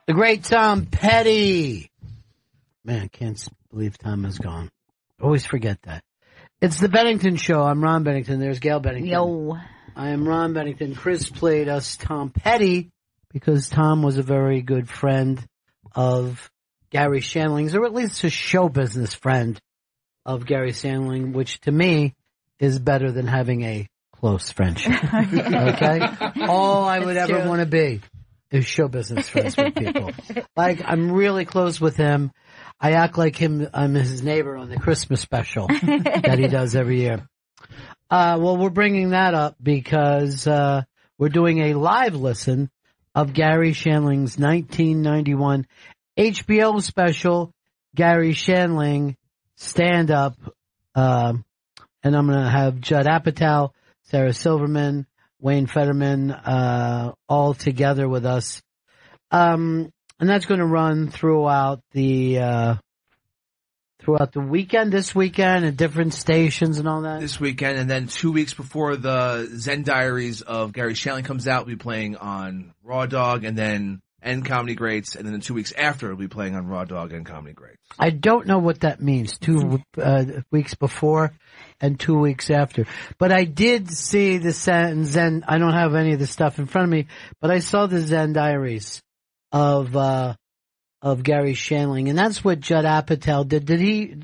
The great Tom Petty. Man, can't believe Tom is gone. Always forget that. It's the Bennington Show. I'm Ron Bennington. There's Gail Bennington. Yo. I am Ron Bennington. Chris played us Tom Petty because Tom was a very good friend of Garry Shandling's, or at least a show business friend of Garry Shandling, which to me is better than having a close friendship. Okay? All I would ever want to be is show business friends with people. Like, I'm really close with him. I act like I'm his neighbor on the Christmas special that he does every year. Well, we're bringing that up because we're doing a live listen of Garry Shandling's 1991 HBO special, Garry Shandling Stand Up. And I'm going to have Judd Apatow, Sarah Silverman, Wayne Fetterman, all together with us. And that's going to run throughout the weekend, this weekend, at different stations and all that. This weekend, and then 2 weeks before the Zen Diaries of Garry Shandling comes out, we'll be playing on Raw Dog and Comedy Greats, and then 2 weeks after, we'll be playing on Raw Dog and Comedy Greats. I don't know what that means, 2 weeks before and 2 weeks after. But I did see the Zen, I don't have any of the stuff in front of me, but I saw the Zen Diaries of Garry Shandling, and that's what Judd Apatow did. Did he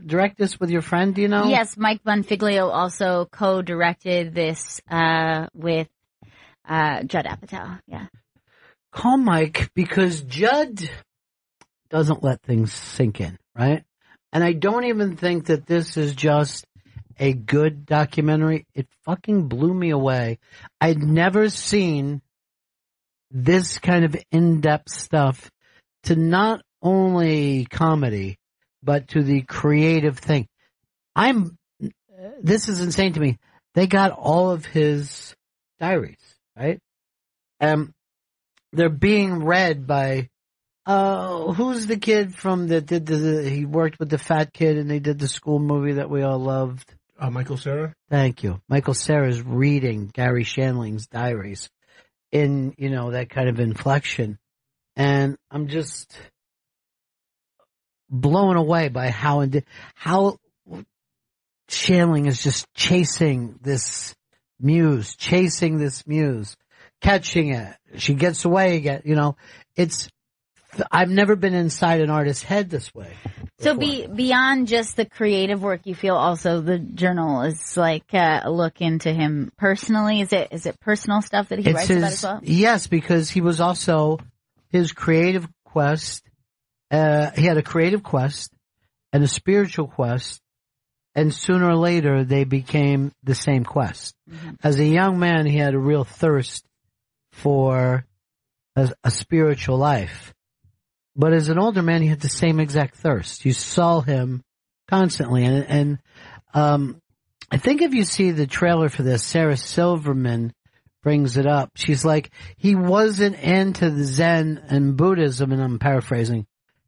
direct this with your friend, do you know? Yes, Mike Bonfiglio also co-directed this with Judd Apatow, yeah. Call Mike, because Judd doesn't let things sink in, right? And I don't even think that this is just a good documentary. It fucking blew me away. I'd never seen this kind of in-depth stuff to not only comedy, but to the creative thing. This is insane to me. They got all of his diaries, right? They're being read by, who's the kid from he worked with the fat kid and they did the school movie that we all loved? Michael Cera? Thank you. Michael Cera's reading Garry Shandling's diaries in, that kind of inflection. And I'm just blown away by how Shandling is just chasing this muse, catching it. She gets away again. I've never been inside an artist's head this way. So beyond just the creative work, you feel also the journal is like a look into him personally. Is it personal stuff that he writes about as well? Yes, because he was also his creative quest. He had a creative quest and a spiritual quest, and sooner or later they became the same quest. Mm-hmm. As a young man, he had a real thirst for a spiritual life. But as an older man, he had the same exact thirst. You saw him constantly. And I think if you see the trailer for this, Sarah Silverman brings it up. She's like, he wasn't into the Zen and Buddhism, and I'm paraphrasing,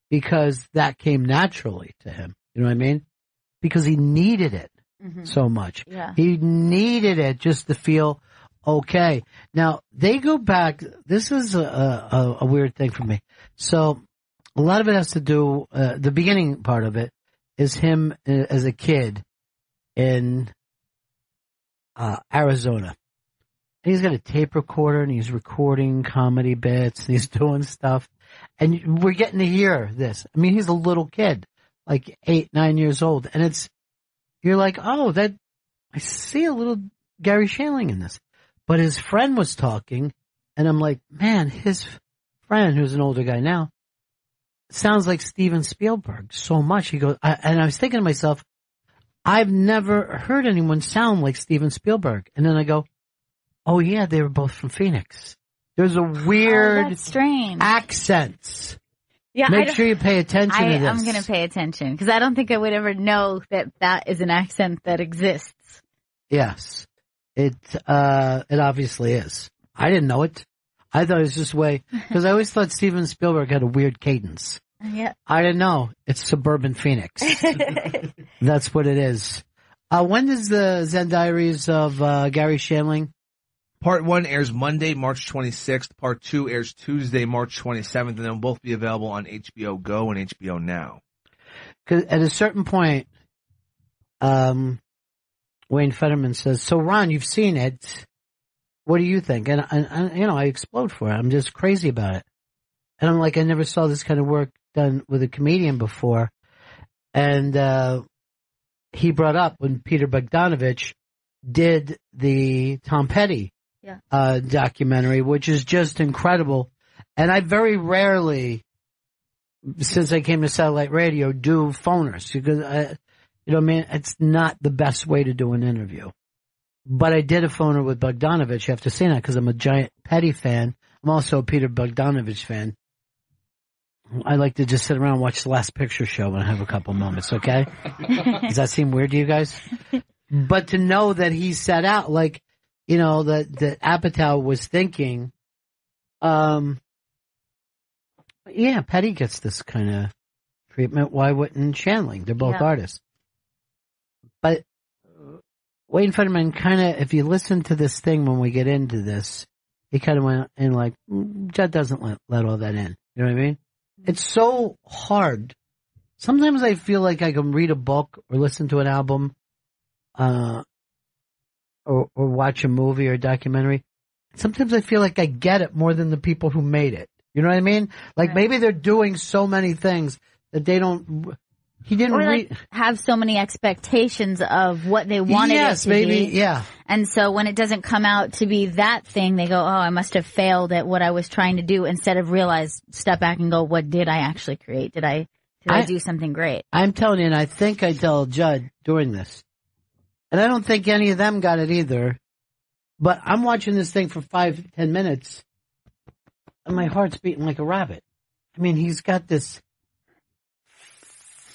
because that came naturally to him. You know what I mean? Because he needed it so much. Yeah. He needed it just to feel okay. Now, they go back. This is a weird thing for me. So a lot of it has to do, the beginning part of it is him as a kid in Arizona. And he's got a tape recorder and he's recording comedy bits and he's doing stuff. And we're getting to hear this. I mean, he's a little kid, like 8, 9 years old. And you're like, oh, I see a little Garry Shandling in this. But his friend was talking and I'm like, man, his friend, who's an older guy now, sounds like Steven Spielberg so much. He goes, and I was thinking to myself, I've never heard anyone sound like Steven Spielberg. And then I go, oh yeah, they were both from Phoenix. There's a weird accents. Yeah, Make sure you pay attention to this. I'm going to pay attention because I don't think I would ever know that is an accent that exists. Yes, it obviously is. I didn't know it. I thought it was just because I always thought Steven Spielberg had a weird cadence. Yeah. I didn't know. It's suburban Phoenix. That's what it is. When does the Zen Diaries of Garry Shandling Part 1 airs Monday, March 26th. Part 2 airs Tuesday, March 27th, and they'll both be available on HBO Go and HBO Now. 'Cause at a certain point, Wayne Fetterman says, "So Ron, you've seen it. What do you think?" And I explode for it. I'm just crazy about it. And I'm like, I never saw this kind of work done with a comedian before. And he brought up when Peter Bogdanovich did the Tom Petty documentary, which is just incredible. And I very rarely, since I came to satellite radio, do phoners because it's not the best way to do an interview. But I did a phoner with Bogdanovich after seeing that because I'm a giant Petty fan. I'm also a Peter Bogdanovich fan. I like to just sit around and watch The Last Picture Show when I have a couple moments, okay? Does that seem weird to you guys? But to know that he set out, that Apatow was thinking, Petty gets this kind of treatment. Why wouldn't Shandling? They're both artists. But Wayne Fetterman kind of, if you listen to this thing when we get into this, he kind of went in like, Judd doesn't let all that in. You know what I mean? It's so hard. Sometimes I feel like I can read a book or listen to an album, or watch a movie or a documentary. Sometimes I feel like I get it more than the people who made it. You know what I mean? Like maybe they're doing so many things that they don't. He didn't have so many expectations of what they wanted it to be. Yeah. And so when it doesn't come out to be that thing, they go, "Oh, I must have failed at what I was trying to do," instead of step back and go, "What did I actually create? Did I do something great?" I'm telling you, and I think I told Judd during this, and I don't think any of them got it either, but I'm watching this thing for 5-10 minutes, and my heart's beating like a rabbit. I mean, he's got this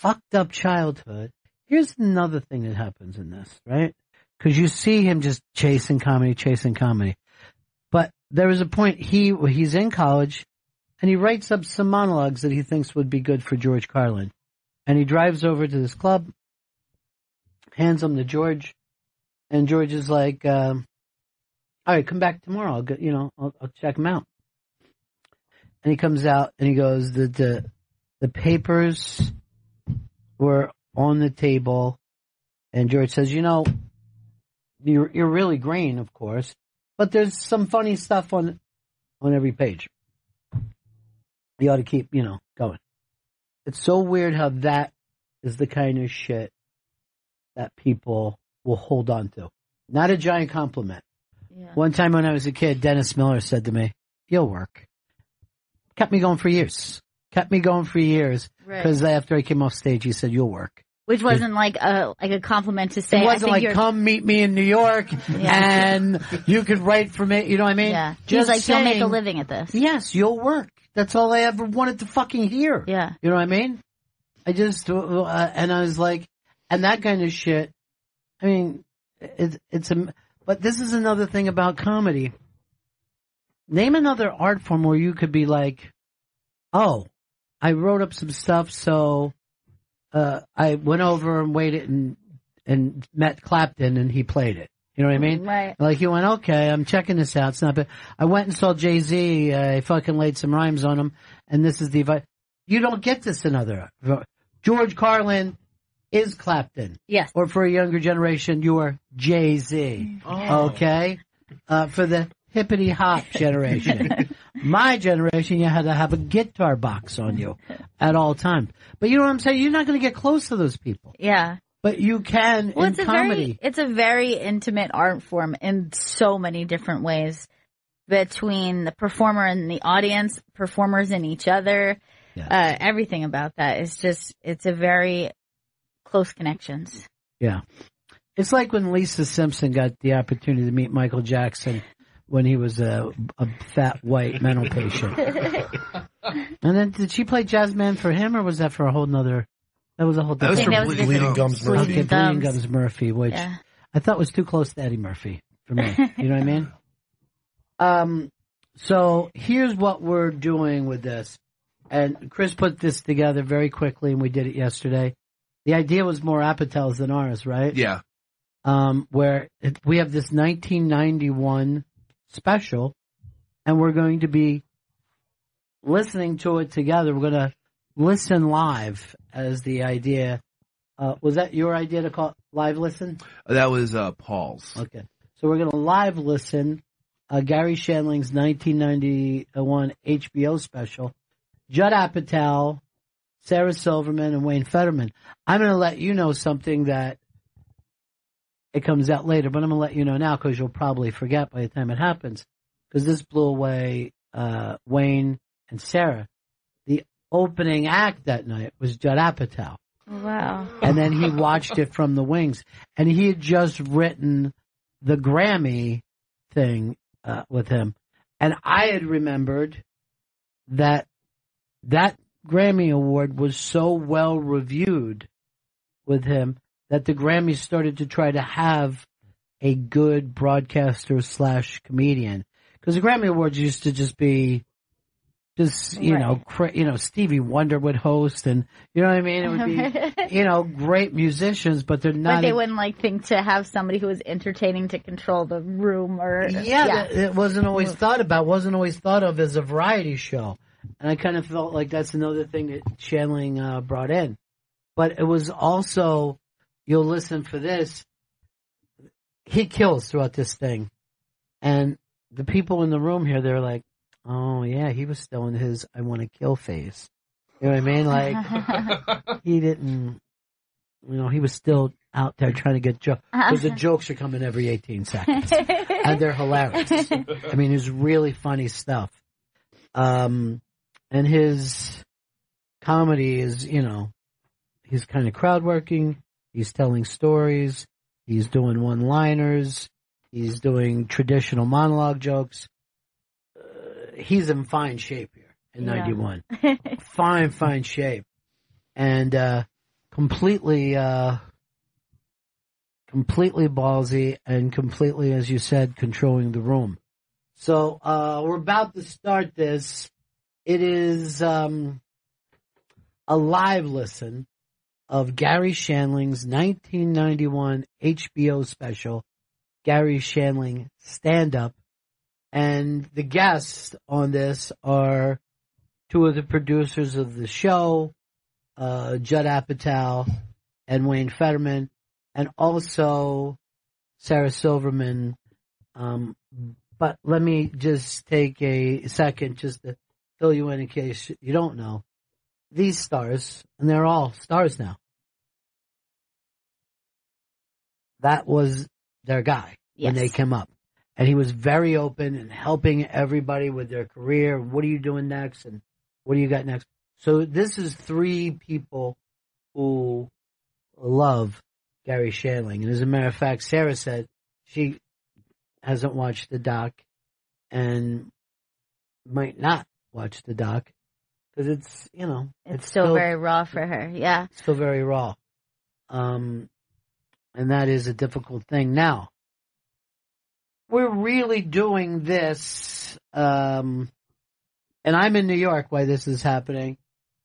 fucked up childhood. Here's another thing that happens in this, right? Because you see him just chasing comedy. But there was a point he's in college and he writes up some monologues that he thinks would be good for George Carlin. And he drives over to this club, hands them to George, and George is like, all right, come back tomorrow. I'll check them out. And he comes out and he goes, the papers were on the table, and George says, you're really green, of course, but there's some funny stuff on every page. You ought to keep, going. It's so weird how that is the kind of shit that people will hold on to. Not a giant compliment. Yeah. One time when I was a kid, Dennis Miller said to me, "You'll work." Kept me going for years. Because after I came off stage, he said, "You'll work." Which wasn't like a compliment to say. It wasn't like, "Come meet me in New York and you could write for me." You know what I mean? Yeah. Just like, "You'll make a living at this." Yes, you'll work. That's all I ever wanted to fucking hear. Yeah. You know what I mean? I just, and I was like, and that kind of shit. I mean, but this is another thing about comedy. Name another art form where you could be like, "Oh, I wrote up some stuff, so I went over and waited and met Clapton and he played it." You know what I mean? Right. Like you went, "Okay, I'm checking this out. It's not bad. I went and saw Jay-Z. I fucking laid some rhymes on him, and this is the advice." You don't get this another. George Carlin is Clapton. Yes. Or for a younger generation, you are Jay-Z. Oh. Okay? For the hippity hop generation. My generation, you had to have a guitar box on you at all times. But you know what I'm saying? You're not going to get close to those people. Yeah. But you can in comedy. It's a very intimate art form in so many different ways, between the performer and the audience, performers and each other. Yes. Everything about that is it's a very close connections. Yeah. It's like when Lisa Simpson got the opportunity to meet Michael Jackson when he was a fat white mental patient. And then did she play Jazzman for him, or was that for a whole nother? That was a whole different. That was for Bleeding Gums Murphy. Okay, Bleeding Gums Murphy, which I thought was too close to Eddie Murphy for me. You know what I mean? So here's what we're doing with this. And Chris put this together very quickly, and we did it yesterday. The idea was more Apatow's than ours, right? Yeah. Where we have this 1991 special, and we're going to be listening to it together. We're going to listen live as the idea. Was that your idea to call it live listen? That was Paul's. Okay. So we're going to live listen Garry Shandling's 1991 HBO special, Judd Apatow, Sarah Silverman, and Wayne Fetterman. I'm going to let you know something that it comes out later, but I'm going to let you know now because you'll probably forget by the time it happens, because this blew away Wayne and Sarah. The opening act that night was Judd Apatow. Wow. And then he watched it from the wings. And he had just written the Grammy thing with him. And I had remembered that Grammy Award was so well reviewed with him that the Grammys started to try to have a good broadcaster / comedian. Because the Grammy Awards used to just be Stevie Wonder would host, and you know what I mean? It would be, great musicians, but they're not. But they wouldn't think to have somebody who was entertaining to control the room or. Yeah. It wasn't always thought of as a variety show. And I kind of felt like that's another thing that Shandling brought in. But it was also, you'll listen for this, he kills throughout this thing. And the people in the room here, they're like, oh, yeah, he was still in his I want to kill phase. You know what I mean? Like, he didn't, he was still out there trying to get jokes. Because the jokes are coming every 18 seconds. And they're hilarious. I mean, it's really funny stuff. And his comedy is, he's kind of crowd working. He's telling stories. He's doing one-liners. He's doing traditional monologue jokes. He's in fine shape here in 91. Fine shape. And completely ballsy and completely, as you said, controlling the room. So we're about to start this. It is a live listen of Garry Shandling's 1991 HBO special, Garry Shandling Stand Up. And the guests on this are two of the producers of the show, Judd Apatow and Wayne Fetterman, and also Sarah Silverman. But let me just take a second just to fill you in case you don't know. These stars, and they're all stars now, that was their guy when they came up. And he was very open and helping everybody with their career. What are you doing next? And what do you got next? So this is three people who love Garry Shandling. And as a matter of fact, Sarah said she hasn't watched the doc and might not watch the doc because it's, it's still very raw for her. Yeah. Still very raw. And that is a difficult thing. Now, we're really doing this, and I'm in New York while this is happening,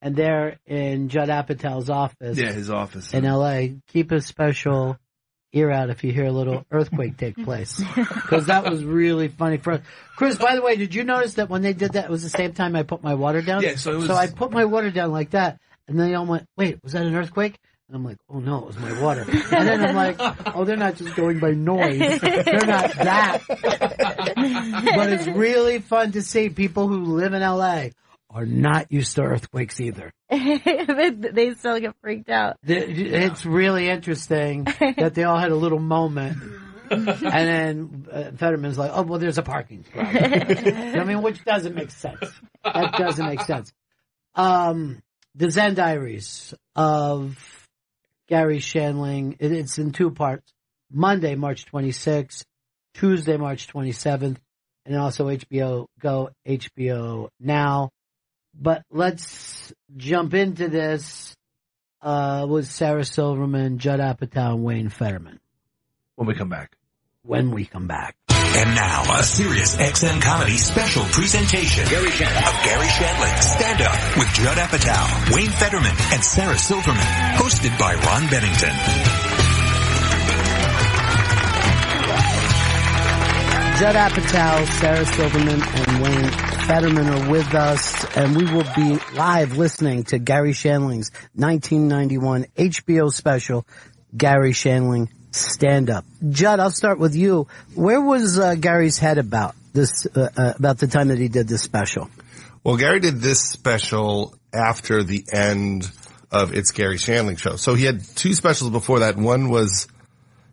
and they're in Judd Apatow's office. Yeah, his office. In L.A. Keep a special ear out if you hear a little earthquake take place, because that was really funny for us. Chris, by the way, did you notice that when they did that, it was the same time I put my water down? Yeah, so I put my water down like that, and then they all went, wait, was that an earthquake? And I'm like, oh no, it was my water. And then I'm like, oh, they're not just going by noise. They're not that. But it's really fun to see people who live in LA are not used to earthquakes either. They still get freaked out. It's really interesting that they all had a little moment. And then Fetterman's like, oh, well, there's a parking spot. I mean, which doesn't make sense. That doesn't make sense. The Zen Diaries of Garry Shandling. It's in two parts. Monday, March 26th, Tuesday, March 27th, and also HBO Go, HBO Now. But let's jump into this with Sarah Silverman, Judd Apatow, and Wayne Fetterman. When we come back. And now, a Sirius XM comedy special presentation of Garry Shandling Stand Up with Judd Apatow, Wayne Fetterman, and Sarah Silverman, hosted by Ron Bennington. Judd Apatow, Sarah Silverman, and Wayne Fetterman are with us, and we will be live listening to Garry Shandling's 1991 HBO special, Garry Shandling Stand Up. Judd, I'll start with you. Where was Gary's head about this, about the time that he did this special? Well, Garry did this special after the end of It's Garry Shandling Show. So he had two specials before that. One was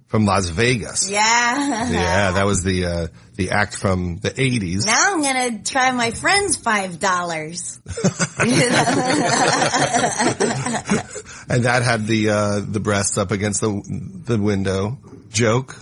from Las Vegas. Yeah, that was the act from the 80s. Now I'm gonna try my friend's $5. And that had the breasts up against the window joke.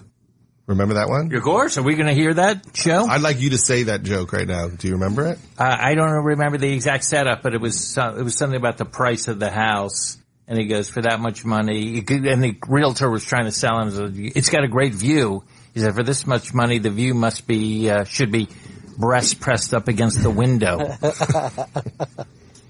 Remember that one? Of course. Are we going to hear that show? I'd like you to say that joke right now. Do you remember it? I don't remember the exact setup, but it was something about the price of the house. And he goes, for that much money, and the realtor was trying to sell him, it's got a great view. He said, for this much money, the view should be breasts pressed up against the window.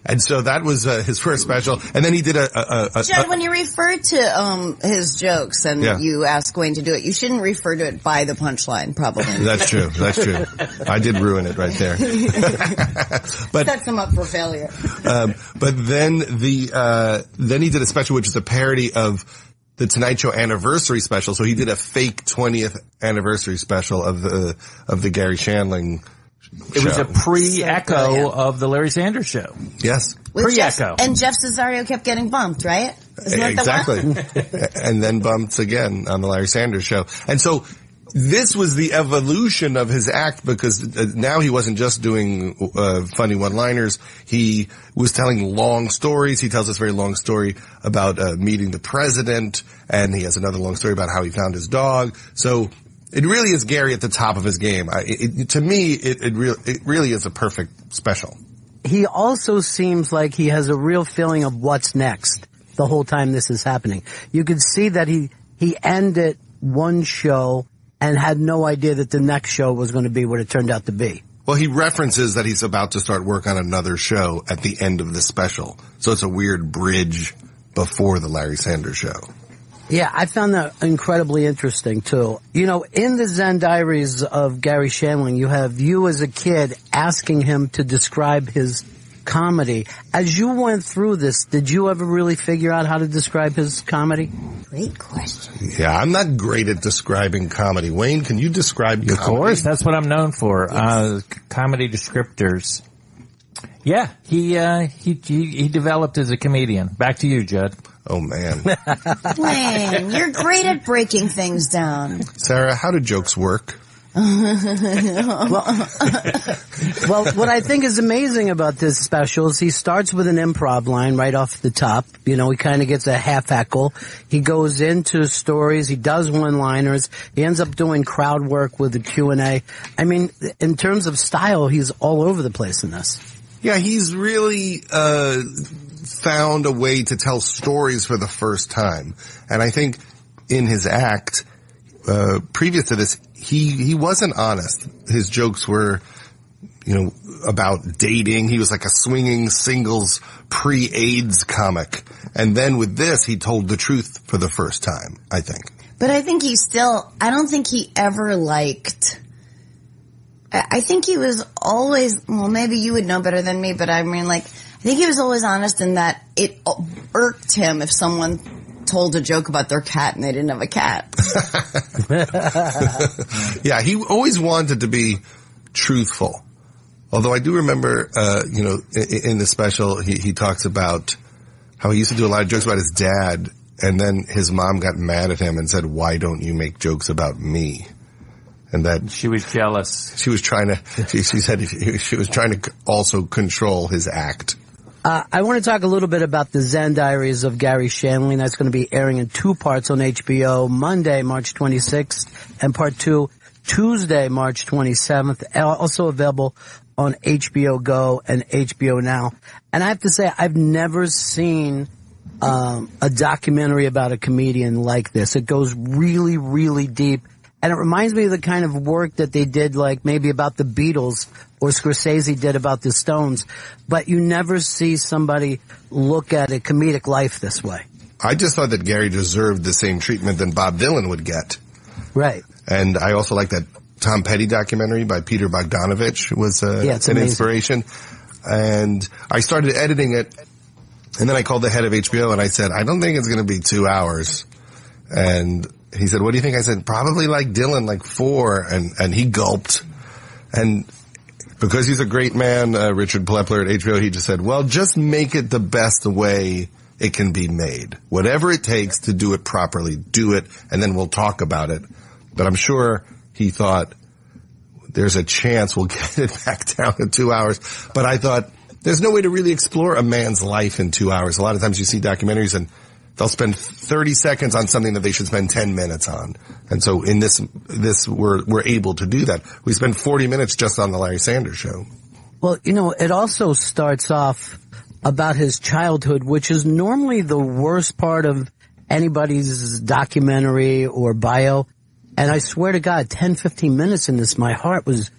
And so that was his first special. And then he did Judd, when you refer to his jokes and you ask Wayne to do it, you shouldn't refer to it by the punchline, probably. That's true. I did ruin it right there. But sets him up for failure. But then then he did a special which is a parody of the Tonight Show anniversary special. So he did a fake 20th anniversary special of the Garry Shandling It was a pre-echo of the Larry Sanders Show. Yes. Pre-echo. And Jeff Cesario kept getting bumped, right? Isn't that exactly. And then bumped again on the Larry Sanders Show. And so this was the evolution of his act because now he wasn't just doing funny one-liners. He was telling long stories. He tells this very long story about meeting the president, and he has another long story about how he found his dog. So it really is Garry at the top of his game. To me, it really is a perfect special. He also seems like he has a real feeling of what's next the whole time this is happening. You could see that he ended one show and had no idea that the next show was going to be what it turned out to be. Well, he references that he's about to start work on another show at the end of the special. So it's a weird bridge before the Larry Sanders Show. Yeah, I found that incredibly interesting, too. You know, in the Zen Diaries of Garry Shandling, you have you as a kid asking him to describe his comedy. As you went through this, did you ever really figure out how to describe his comedy? Great question. Yeah, I'm not great at describing comedy. Wayne, can you describe comedy? Of course, that's what I'm known for. Yes. Comedy descriptors. Yeah, he developed as a comedian. Back to you, Judd. Oh, man. Wayne, you're great at breaking things down. Sarah, how do jokes work? Well, what I think is amazing about this special is he starts with an improv line right off the top. You know, he kind of gets a half heckle. He goes into stories. He does one-liners. He ends up doing crowd work with the Q&A. I mean, in terms of style, he's all over the place in this. Yeah, he's really found a way to tell stories for the first time. And I think in his act, previous to this, he wasn't honest. His jokes were, about dating. He was like a swinging singles pre-AIDS comic. And then with this, he told the truth for the first time, I think. But I think I don't think he ever liked... I think he was always, well, maybe you would know better than me, but I mean, I think he was always honest in that it irked him if someone told a joke about their cat and they didn't have a cat. Yeah, he always wanted to be truthful. Although I do remember, in the special, he talks about how he used to do a lot of jokes about his dad, and then his mom got mad at him and said, "Why don't you make jokes about me?" And that she was jealous. She was trying to, she said she was trying to also control his act. I want to talk a little bit about the Zen Diaries of Garry Shandling. That's going to be airing in 2 parts on HBO, Monday, March 26th, and part 2, Tuesday, March 27th. Also available on HBO Go and HBO Now. And I have to say, I've never seen a documentary about a comedian like this. It goes really, really deep. And it reminds me of the kind of work that they did, like maybe about the Beatles or Scorsese did about the Stones. But you never see somebody look at a comedic life this way. I just thought that Garry deserved the same treatment that Bob Dylan would get. Right. And I also like that Tom Petty documentary by Peter Bogdanovich was an inspiration. And I started editing it, and then I called the head of HBO and I said, I don't think it's going to be 2 hours. And he said, what do you think? I said, probably like Dylan, like 4. And he gulped. And because he's a great man, Richard Plepler at HBO, he just said, well, just make it the best way it can be made. Whatever it takes to do it properly, do it, and then we'll talk about it. But I'm sure he thought, there's a chance we'll get it back down to 2 hours. But I thought, there's no way to really explore a man's life in 2 hours. A lot of times you see documentaries and they'll spend 30 seconds on something that they should spend 10 minutes on. And so in this we're able to do that. We spend 40 minutes just on the Larry Sanders Show. Well, it also starts off about his childhood, which is normally the worst part of anybody's documentary or bio. And I swear to God, 10, 15 minutes in this, my heart was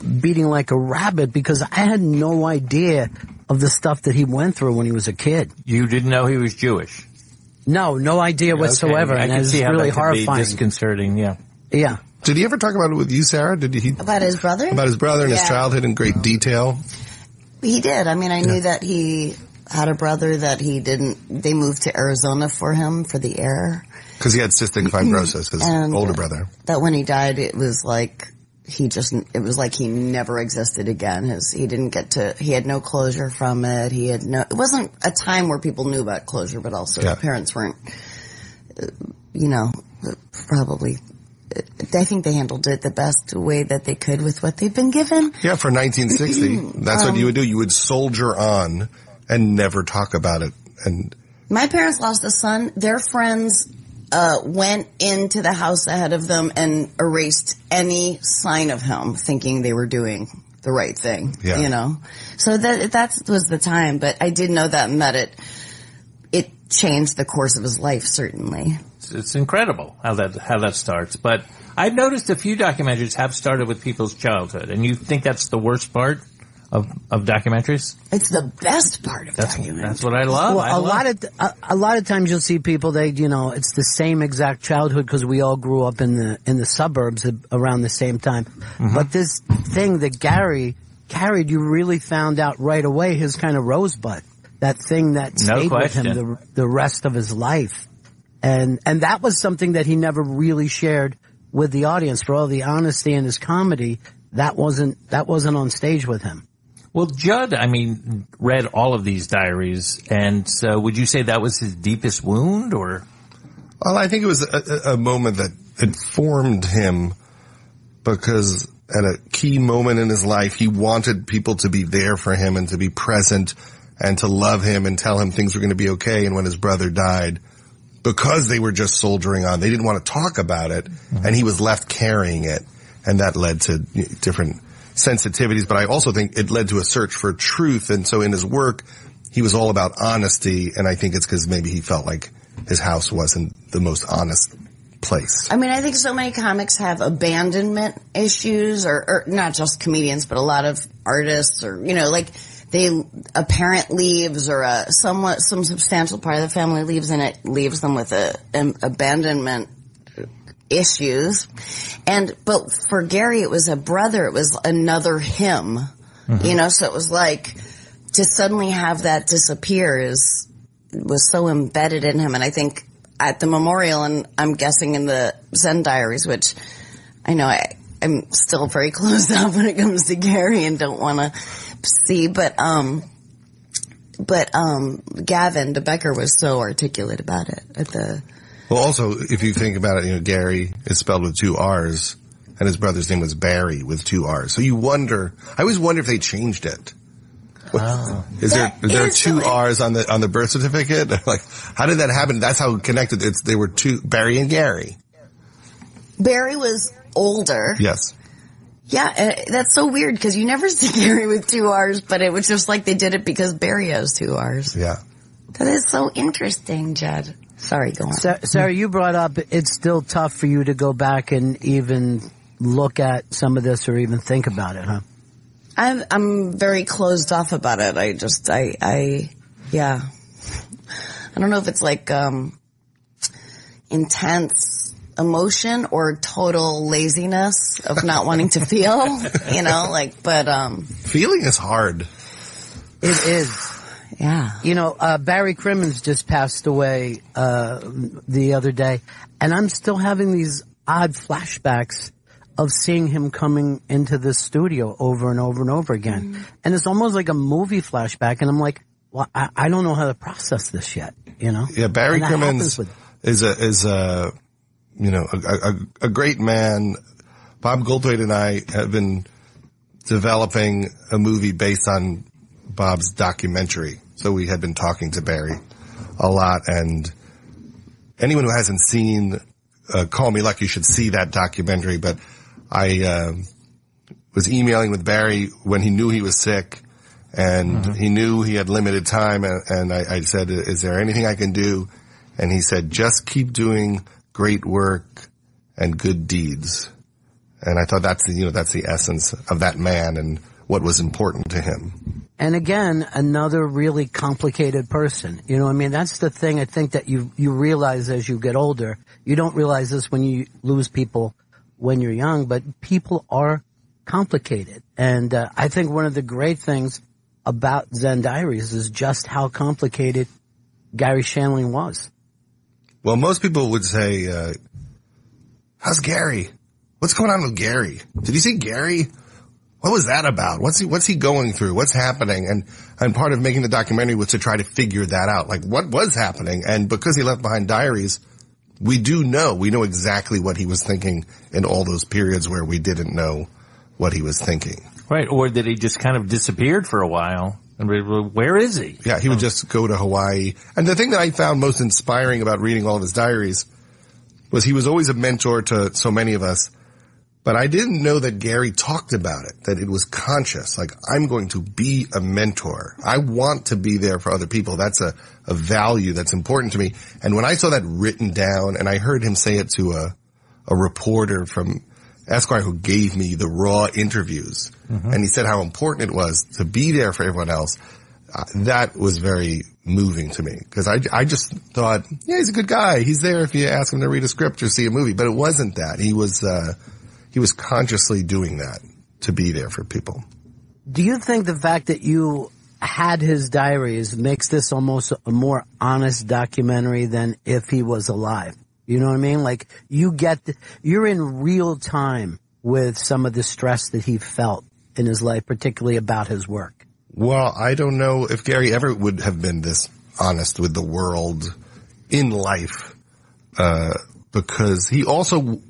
beating like a rabbit because I had no idea of the stuff that he went through when he was a kid. You didn't know he was Jewish? No idea whatsoever. Okay. And it was really horrifying. Disconcerting, yeah. Yeah. Did he ever talk about it with you, Sarah? About his brother? About his brother and his childhood in great detail? He did. I mean, I knew that he had a brother that they moved to Arizona for him for the air. Because he had cystic fibrosis, his older brother. That when he died, it was like he never existed again. He had no closure from it. It wasn't a time where people knew about closure, but also his parents weren't, probably, I think they handled it the best way that they could with what they've been given. Yeah, for 1960. That's what you would do. You would soldier on and never talk about it. And my parents lost a son. Their friends went into the house ahead of them and erased any sign of him, thinking they were doing the right thing. Yeah. So that was the time. But I did know that and that it changed the course of his life, certainly. It's incredible how that starts. But I've noticed a few documentaries have started with people's childhood, and you think that's the worst part of documentaries? It's the best part of documentaries. That's what I love. Well, a lot of times you'll see people, it's the same exact childhood because we all grew up in the suburbs around the same time. Mm-hmm. But this thing that Garry carried, you really found out right away his kind of rosebud. That thing that stayed with him the rest of his life. And that was something that he never really shared with the audience. For all the honesty in his comedy, that wasn't on stage with him. Well, Judd, read all of these diaries, and so would you say that was his deepest wound, or? Well, I think it was a moment that informed him because at a key moment in his life, he wanted people to be there for him and to be present and to love him and tell him things were going to be okay. And when his brother died, because they were just soldiering on, they didn't want to talk about it, and he was left carrying it, and that led to different sensitivities. But I also think it led to a search for truth, and so in his work, he was all about honesty, and I think it's because maybe he felt like his house wasn't the most honest place. I think so many comics have abandonment issues, or not just comedians, but a lot of artists, or, a parent leaves, or some substantial part of the family leaves, and it leaves them with abandonment issues. But for Garry, it was a brother, it was another him, so it was like, to suddenly have that disappear was so embedded in him. And I think at the memorial, and I'm guessing in the Zen diaries, which I know I'm still very closed off when it comes to Garry and don't want to see, but Gavin DeBecker was so articulate about it Well, also, if you think about it, Garry is spelled with 2 R's, and his brother's name was Barry with 2 R's. So I always wonder if they changed it. Oh. Is there 2 R's on the birth certificate? Like, how did that happen? That's how connected they were Barry and Garry. Barry was older. Yes. Yeah, that's so weird because you never see Garry with 2 R's, but it was just like they did it because Barry has 2 R's. Yeah. That is so interesting, Judd. Sorry, go on. Sarah, you brought up it's still tough for you to go back and even look at some of this or even think about it, huh? I'm very closed off about it. Yeah. I don't know if it's like intense emotion or total laziness of not wanting to feel, you know, like, but, feeling is hard. It is. Yeah. You know, Barry Crimmins just passed away, the other day, and I'm still having these odd flashbacks of seeing him coming into the studio over and over and over again. Mm-hmm. And it's almost like a movie flashback, and I'm like, well, I don't know how to process this yet, you know? Yeah, Barry Crimmins is a great man. Bob Goldthwait and I have been developing a movie based on Bob's documentary. So we had been talking to Barry a lot, and anyone who hasn't seen Call Me Lucky should see that documentary. But I was emailing with Barry when he knew he was sick, and he knew he had limited time, and I said, is there anything I can do? And he said, just keep doing great work and good deeds. And I thought that's the essence of that man and what was important to him. And again, another really complicated person. You know, I mean, that's the thing I think that you realize as you get older. You don't realize this when you lose people when you're young, but people are complicated. And I think one of the great things about Zen Diaries is just how complicated Garry Shandling was. Well, most people would say, how's Garry? What's going on with Garry? Did you see Garry? What was that about? What's he going through? What's happening? And part of making the documentary was to try to figure that out. Like, what was happening? And because he left behind diaries, we know exactly what he was thinking in all those periods where we didn't know what he was thinking. Right. Or that he just kind of disappeared for a while. And where is he? Yeah, he would just go to Hawaii. And the thing that I found most inspiring about reading all of his diaries was he was always a mentor to so many of us. But I didn't know that Garry talked about it, that it was conscious. Like, I'm going to be a mentor. I want to be there for other people. That's a value that's important to me. And when I saw that written down, and I heard him say it to a reporter from Esquire who gave me the raw interviews, and he said how important it was to be there for everyone else, that was very moving to me. Because I just thought, yeah, he's a good guy. He's there if you ask him to read a script or see a movie. But it wasn't that. He was consciously doing that to be there for people. Do you think the fact that you had his diaries makes this almost a more honest documentary than if he was alive? You know what I mean? Like, you're in real time with some of the stress that he felt in his life, particularly about his work. Well, I don't know if Garry ever would have been this honest with the world in life, because he also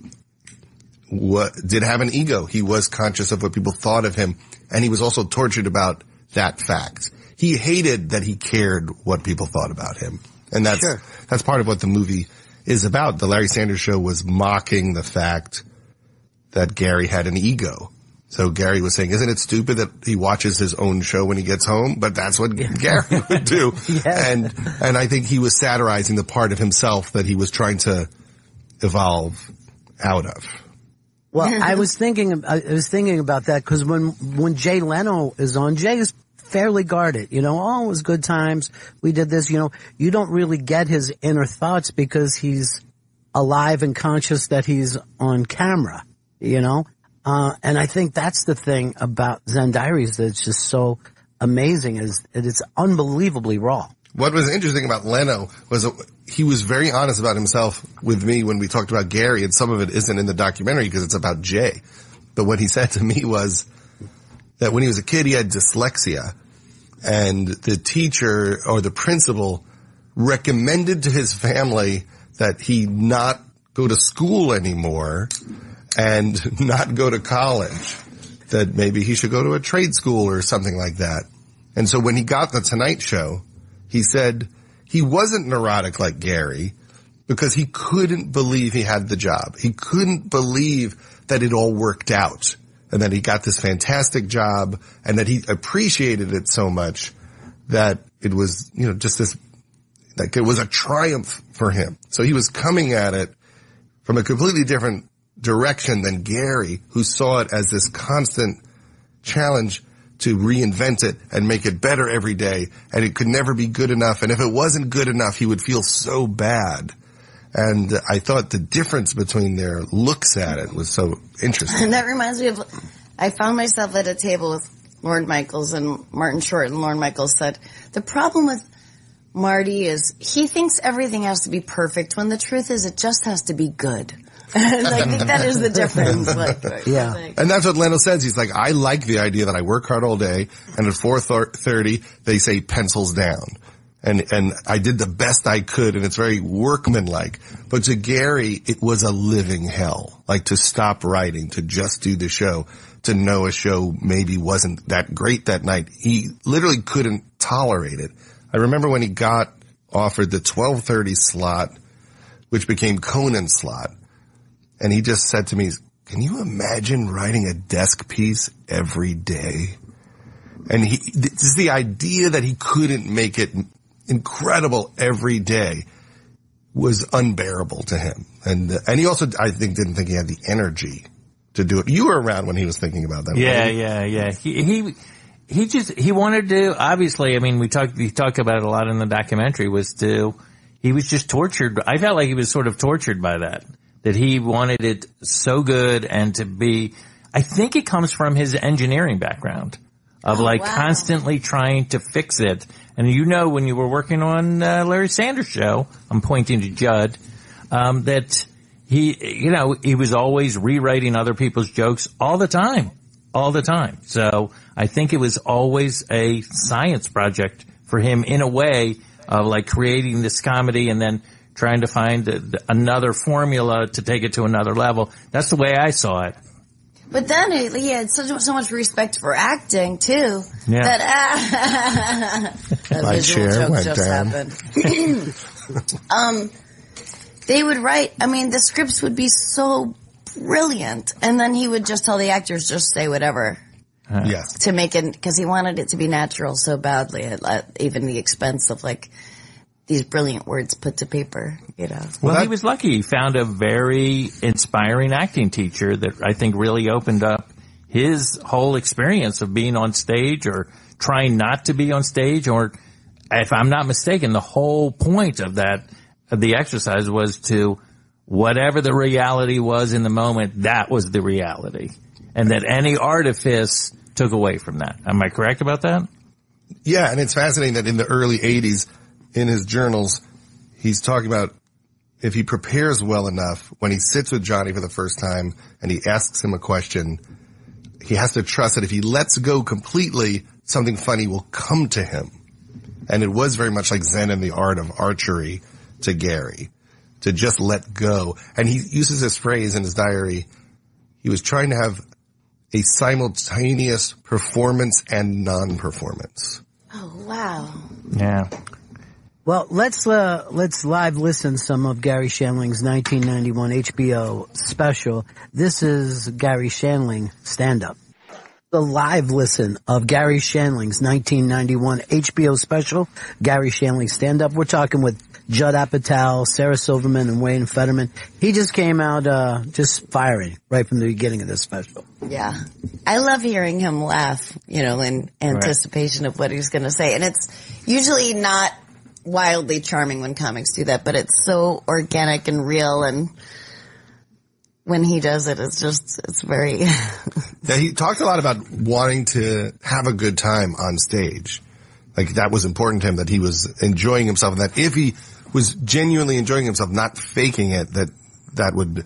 did have an ego. He was conscious of what people thought of him, and he was also tortured about that fact. He hated that he cared what people thought about him. And that's part of what the movie is about. The Larry Sanders Show was mocking the fact that Garry had an ego. So Garry was saying, isn't it stupid that he watches his own show when he gets home? But that's what Garry would do. And I think he was satirizing the part of himself that he was trying to evolve out of. Well, I was thinking about that because when Jay Leno is on, Jay is fairly guarded. You know, oh, it was good times. We did this. You know, you don't really get his inner thoughts because he's alive and conscious that he's on camera. You know, and I think that's the thing about Zen Diaries that's just so amazing is that it's unbelievably raw. What was interesting about Leno was he was very honest about himself with me when we talked about Garry, and some of it isn't in the documentary because it's about Jay. But what he said to me was that when he was a kid, he had dyslexia, and the teacher or the principal recommended to his family that he not go to school anymore and not go to college, that maybe he should go to a trade school or something like that. And so when he got the Tonight Show, he said he wasn't neurotic like Garry because he couldn't believe he had the job. He couldn't believe that it all worked out and that he got this fantastic job and that he appreciated it so much that it was, you know, just this, like it was a triumph for him. So he was coming at it from a completely different direction than Garry, who saw it as this constant challenge to reinvent it and make it better every day, and it could never be good enough. And if it wasn't good enough, he would feel so bad. And I thought the difference between their looks at it was so interesting. And that reminds me of, I found myself at a table with Lorne Michaels and Martin Short, and Lorne Michaels said, the problem with Marty is he thinks everything has to be perfect when the truth is it just has to be good. And I think that is the difference. Yeah. And that's what Leno says. He's like, I like the idea that I work hard all day, and at 4:30 they say pencils down. And I did the best I could, and it's very workmanlike. But to Garry, it was a living hell. Like, to stop writing, to just do the show, to know a show maybe wasn't that great that night. He literally couldn't tolerate it. I remember when he got offered the 12:30 slot, which became Conan's slot, and he just said to me, can you imagine writing a desk piece every day? And this is the idea that he couldn't make it incredible every day was unbearable to him. And he also, I think, didn't think he had the energy to do it. You were around when he was thinking about that. Yeah. He wanted to, obviously, I mean, we talk about it a lot in the documentary, he was just tortured. I felt like he was sort of tortured by that he wanted it so good and to be, I think it comes from his engineering background of constantly trying to fix it. And when you were working on Larry Sanders' show, I'm pointing to Judd, that he was always rewriting other people's jokes all the time. So I think it was always a science project for him in a way of like creating this comedy and then trying to find another formula to take it to another level. That's the way I saw it. But then he had so much respect for acting too. Yeah. That visual joke just happened. They would write. I mean, the scripts would be so brilliant, and then he would just tell the actors just say whatever. Yes. To make it, because he wanted it to be natural so badly, at even the expense of like these brilliant words put to paper, Well, he was lucky. He found a very inspiring acting teacher that I think really opened up his whole experience of being on stage or trying not to be on stage. Or, if I'm not mistaken, the whole point of the exercise was to, whatever the reality was in the moment, that was the reality. And that any artifice took away from that. Am I correct about that? Yeah, and it's fascinating that in the early 80s, in his journals, he's talking about if he prepares well enough, when he sits with Johnny for the first time and he asks him a question, he has to trust that if he lets go completely, something funny will come to him. And it was very much like Zen and the art of archery to Garry, to just let go. And he uses this phrase in his diary, he was trying to have a simultaneous performance and non-performance. Oh, wow. Yeah. Well, let's live listen some of Garry Shandling's 1991 HBO special. This is Garry Shandling stand-up. The live listen of Garry Shandling's 1991 HBO special, Garry Shandling stand-up. We're talking with Judd Apatow, Sarah Silverman, and Wayne Fetterman. He just came out just firing right from the beginning of this special. Yeah. I love hearing him laugh, in anticipation of what he's going to say. And it's usually not wildly charming when comics do that, but it's so organic and real, and when he does it, it's very... Yeah, he talked a lot about wanting to have a good time on stage. Like, that was important to him, that he was enjoying himself, and that if he was genuinely enjoying himself, not faking it, that would,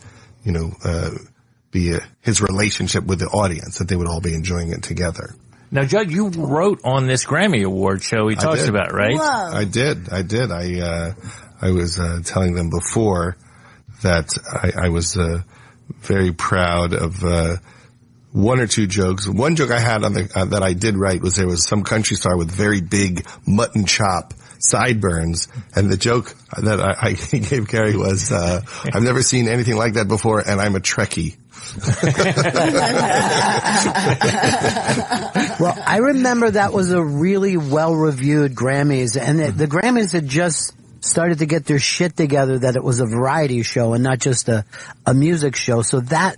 be his relationship with the audience, that they would all be enjoying it together. Now, Judd, you wrote on this Grammy Award show he talks about, right? Whoa. I did. I was telling them before that I was very proud of one or two jokes. One joke I had on that I did write was there was some country star with very big mutton chop sideburns, and the joke that I gave Garry was, I've never seen anything like that before, and I'm a Trekkie. Well, I remember that was a really well-reviewed Grammys, and the Grammys had just started to get their shit together, that it was a variety show and not just a music show. So that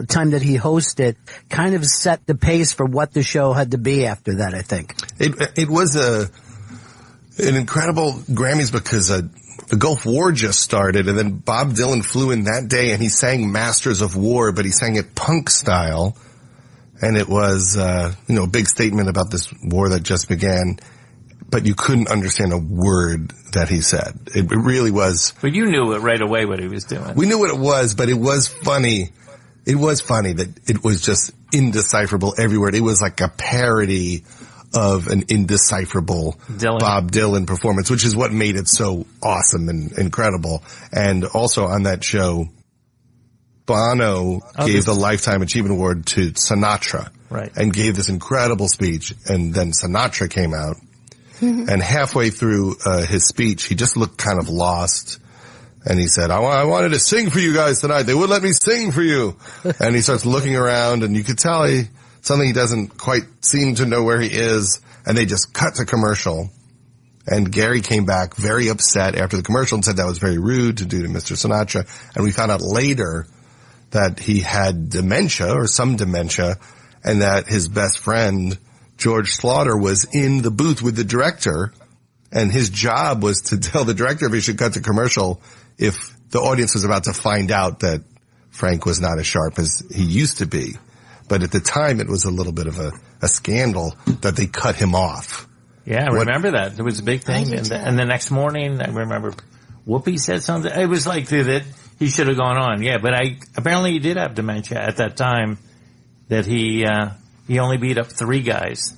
time that he hosted kind of set the pace for what the show had to be after that, I think. It was an incredible Grammys because the Gulf War just started, and then Bob Dylan flew in that day, and he sang Masters of War, but he sang it punk style, and it was, a big statement about this war that just began, but you couldn't understand a word that he said. It really was. But you knew it right away what he was doing. We knew what it was, but it was funny. It was funny that it was just indecipherable every word. It was like a parody of an indecipherable Bob Dylan performance, which is what made it so awesome and incredible. And also on that show, Bono gave the Lifetime Achievement Award to Sinatra. Right. And gave this incredible speech. And then Sinatra came out. And halfway through his speech, he just looked kind of lost. And he said, I wanted to sing for you guys tonight. They wouldn't let me sing for you. And he starts looking around, and you could tell something he doesn't quite seem to know where he is. And they just cut to commercial. And Garry came back very upset after the commercial and said that was very rude to do to Mr. Sinatra. And we found out later that he had dementia or some dementia, and that his best friend, George Slaughter, was in the booth with the director. And his job was to tell the director if he should cut to commercial if the audience was about to find out that Frank was not as sharp as he used to be. But at the time, it was a little bit of a scandal that they cut him off. Yeah, I remember that. It was a big thing. And the next morning, I remember Whoopi said something. It was like that he should have gone on. Yeah, but apparently he did have dementia at that time, that he only beat up 3 guys.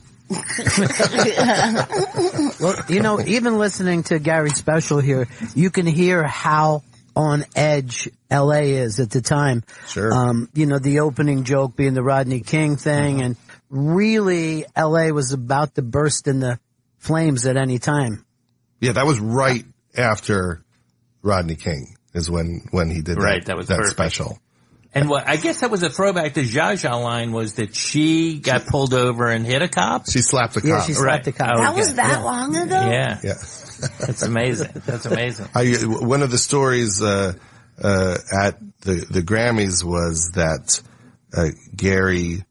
Well, even listening to Gary's special here, you can hear how on edge LA is at the time. Sure. The opening joke being the Rodney King thing, and really LA was about to burst into flames at any time. Yeah, that was right after Rodney King is when he did that special. And I guess that was a throwback. The Zsa Zsa line was that she got pulled over and hit a cop. She slapped the cop. Yeah, she slapped the cop. That was that long ago? Yeah. Yeah. That's amazing. That's amazing. One of the stories at the Grammys was that Garry,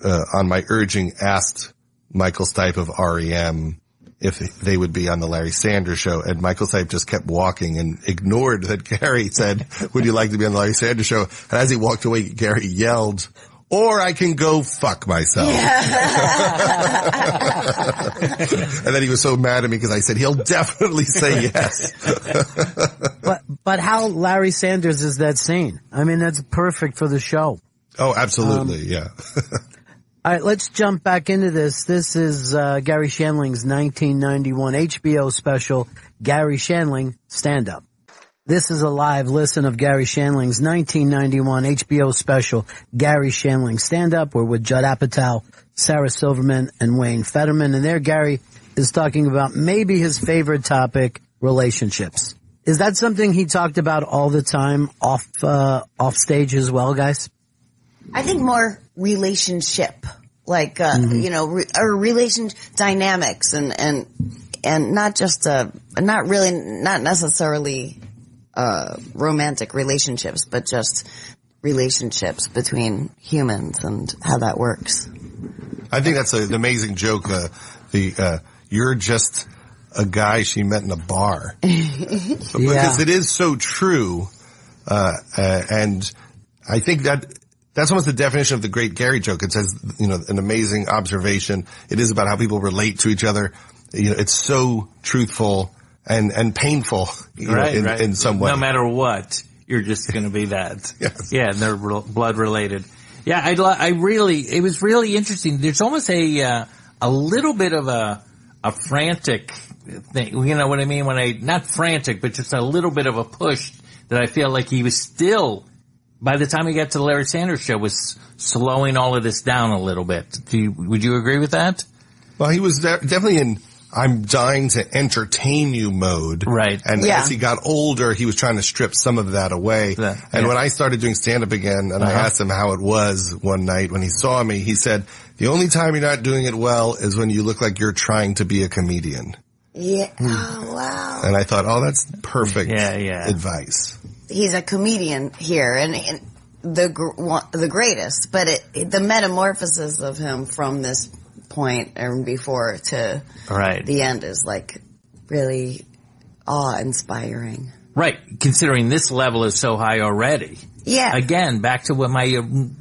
on my urging, asked Michael Stipe of R.E.M. if they would be on the Larry Sanders Show, and Michael Stipe just kept walking and ignored that Garry said, would you like to be on the Larry Sanders Show? And as he walked away, Garry yelled, or I can go fuck myself. And then he was so mad at me because I said, he'll definitely say yes. But how Larry Sanders is that scene? I mean, that's perfect for the show. Oh, absolutely. Yeah. All right, let's jump back into this. This is Garry Shandling's 1991 HBO special, Garry Shandling Stand Up. This is a live listen of Garry Shandling's 1991 HBO special, Garry Shandling Stand Up. We're with Judd Apatow, Sarah Silverman, and Wayne Fetterman. And there Garry is talking about maybe his favorite topic, relationships. Is that something he talked about all the time off stage as well, guys? I think more relationship, like, or relation dynamics and not just, not necessarily, romantic relationships, but just relationships between humans and how that works. I think that's an amazing joke. You're just a guy she met in a bar. Because it is so true. And I think that's almost the definition of the great Garry joke. It says, an amazing observation. It is about how people relate to each other. It's so truthful and painful, in some way. No matter what, you're just going to be that. Yes. Yeah, and they're blood related. Yeah, it was really interesting. There's almost a little bit of a frantic thing. You know what I mean? Not frantic, but just a little bit of a push that I feel like he was still, by the time he got to the Larry Sanders Show, was slowing all of this down a little bit. Would you agree with that? Well, he was definitely in I'm dying to entertain you mode. Right. And as he got older, he was trying to strip some of that away. And when I started doing stand-up again, and I asked him how it was one night when he saw me, he said, the only time you're not doing it well is when you look like you're trying to be a comedian. Yeah. Oh, wow. And I thought, that's perfect advice. He's a comedian here, and the greatest, but the metamorphosis of him from this point and before to the end is like really awe-inspiring. Right, considering this level is so high already. Yeah. Again, back to what my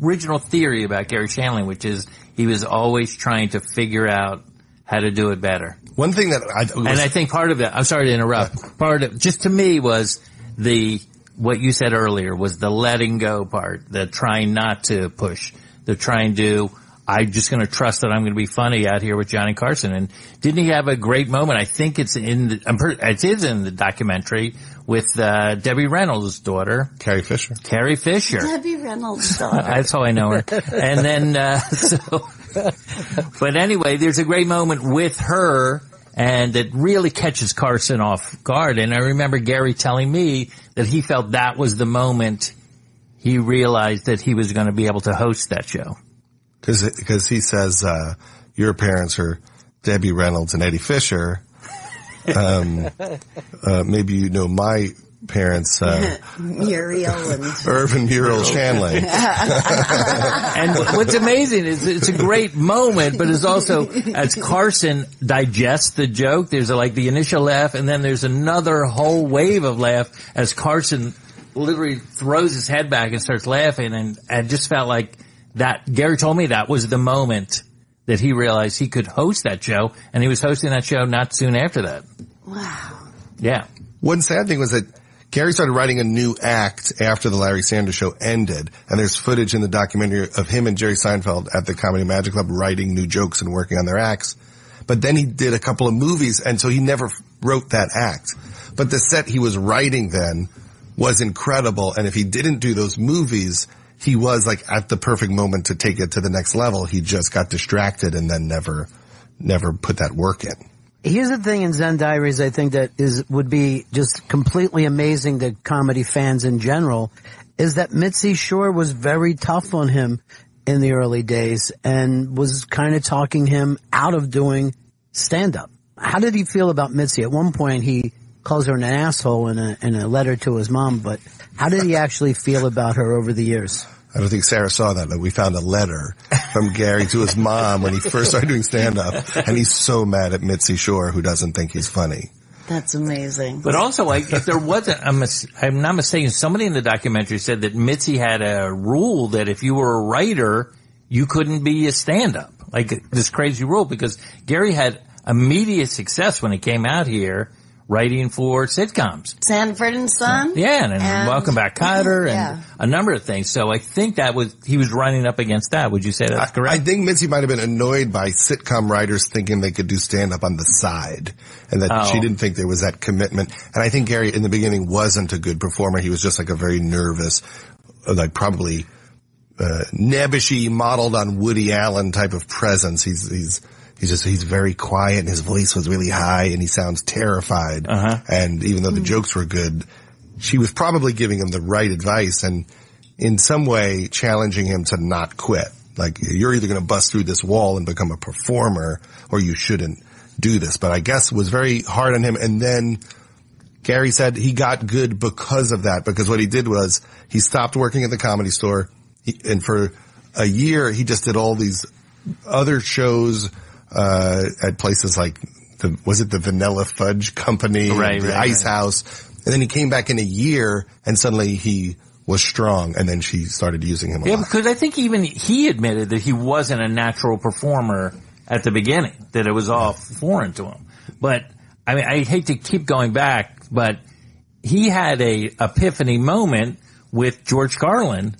original theory about Garry Shandling, which is he was always trying to figure out how to do it better. One thing that I think part of that, I'm sorry to interrupt, part of, just to me was what you said earlier was the letting go part, the trying not to push, the trying to, I'm just going to trust that I'm going to be funny out here with Johnny Carson. And didn't he have a great moment? I think it is in the documentary with Debbie Reynolds' daughter, Carrie Fisher. Debbie Reynolds' daughter. That's how I know her. And then but anyway, there's a great moment with her, and it really catches Carson off guard. And I remember Garry telling me that he felt that was the moment he realized that he was going to be able to host that show. Because he says, your parents are Debbie Reynolds and Eddie Fisher. Maybe you know my parents, Muriel and Irvin Muriel Shandling. And what's amazing is it's a great moment, but it's also, as Carson digests the joke, there's the initial laugh, and then there's another whole wave of laugh as Carson literally throws his head back and starts laughing, and I just felt like that. Garry told me that was the moment that he realized he could host that show, and he was hosting that show not soon after that. wow. Yeah. One sad thing was that Garry started writing a new act after the Larry Sanders Show ended, and there's footage in the documentary of him and Jerry Seinfeld at the Comedy Magic Club writing new jokes and working on their acts. But then he did a couple of movies, and so he never wrote that act. But the set he was writing then was incredible, and if he didn't do those movies, he was at the perfect moment to take it to the next level. He just got distracted and then never put that work in. Here's the thing in Zen Diaries I think that would be just completely amazing to comedy fans in general, is that Mitzi Shore was very tough on him in the early days and was kind of talking him out of doing stand-up. How did he feel about Mitzi? At one point he calls her an asshole in a letter to his mom, but how did he actually feel about her over the years? I don't think Sarah saw that, but we found a letter from Garry to his mom when he first started doing stand-up, and he's so mad at Mitzi Shore, who doesn't think he's funny. That's amazing. But also, if there wasn't, I'm not mistaken, somebody in the documentary said that Mitzi had a rule that if you were a writer, you couldn't be a stand-up. This crazy rule, because Garry had immediate success when he came out here writing for sitcoms. Sanford and Son? Yeah, and Welcome Back, Kotter, and a number of things. So I think he was running up against that. Would you say that's correct? I think Mitzi might have been annoyed by sitcom writers thinking they could do stand-up on the side, and that she didn't think there was that commitment. And I think Garry, in the beginning, wasn't a good performer. He was just a very nervous, probably nebbishy, modeled on Woody Allen type of presence. He's very quiet, and his voice was really high, and he sounds terrified. And even though the jokes were good, she was probably giving him the right advice and in some way challenging him to not quit. You're either going to bust through this wall and become a performer, or you shouldn't do this. But I guess it was very hard on him. And then Garry said he got good because of that, because what he did was he stopped working at the Comedy Store, and for a year he just did all these other shows at places like the Vanilla Fudge Company, the Ice House. And then he came back in a year, and suddenly he was strong, and then she started using him a lot. Yeah, because I think even he admitted that he wasn't a natural performer at the beginning, that it was all foreign to him. But, I hate to keep going back, but he had a epiphany moment with George Carlin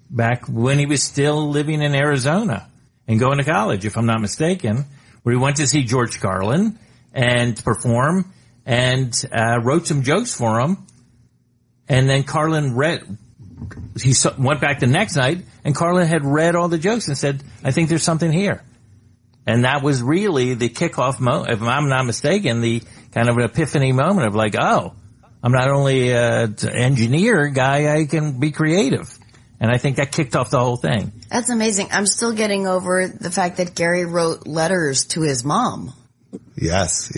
back when he was still living in Arizona and going to college, if I'm not mistaken, where he went to see George Carlin and perform and wrote some jokes for him. And then Carlin went back the next night, and Carlin had read all the jokes and said, I think there's something here. And that was really the kickoff moment, if I'm not mistaken, the kind of epiphany moment of I'm not only an engineer guy, I can be creative. And I think that kicked off the whole thing. That's amazing. I'm still getting over the fact that Garry wrote letters to his mom. Yes.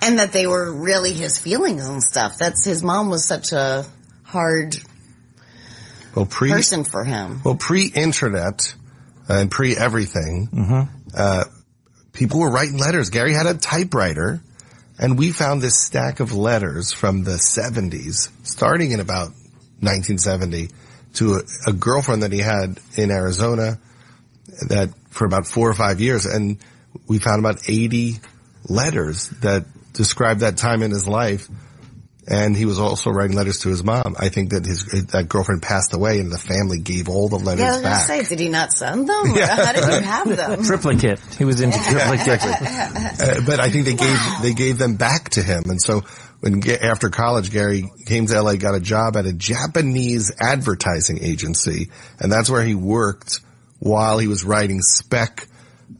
And that they were really his feelings and stuff. His mom was such a hard person for him. Well, pre-internet and pre-everything, people were writing letters. Garry had a typewriter, And we found this stack of letters from the 70s, starting in about 1970, to a girlfriend that he had in Arizona that for about 4 or 5 years. And we found about 80 letters that described that time in his life. And he was also writing letters to his mom. I think that that girlfriend passed away and the family gave all the letters back. Yeah, I was going to say, did he not send them? Yeah. How did you have them? Triplicate. He was into triplicate. But I think they gave them back to him. And so after college, Garry came to LA, got a job at a Japanese advertising agency. And that's where he worked while he was writing spec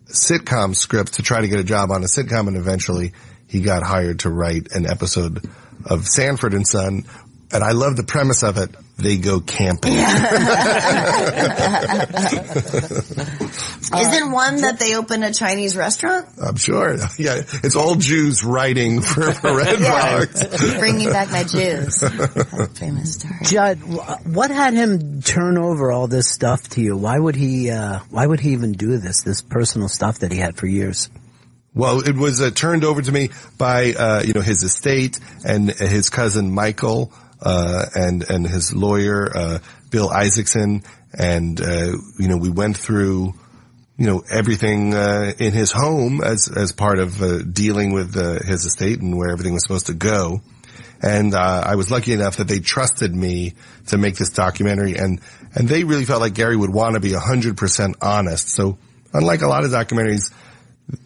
sitcom scripts to try to get a job on a sitcom. And eventually he got hired to write an episode of Sanford and Son, and I love the premise of it. They go camping. Isn't one that they open a Chinese restaurant? I'm sure. Yeah, it's all Jews writing for Red Fox. Bringing back my Jews. Famous story. Judd, what had him turn over all this stuff to you? Why would he even do this personal stuff that he had for years? Well, it was turned over to me by, his estate and his cousin Michael, and his lawyer, Bill Isaacson. And, we went through, everything, in his home as part of, dealing with, his estate and where everything was supposed to go. And, I was lucky enough that they trusted me to make this documentary. And they really felt like Garry would want to be 100% honest. So unlike a lot of documentaries,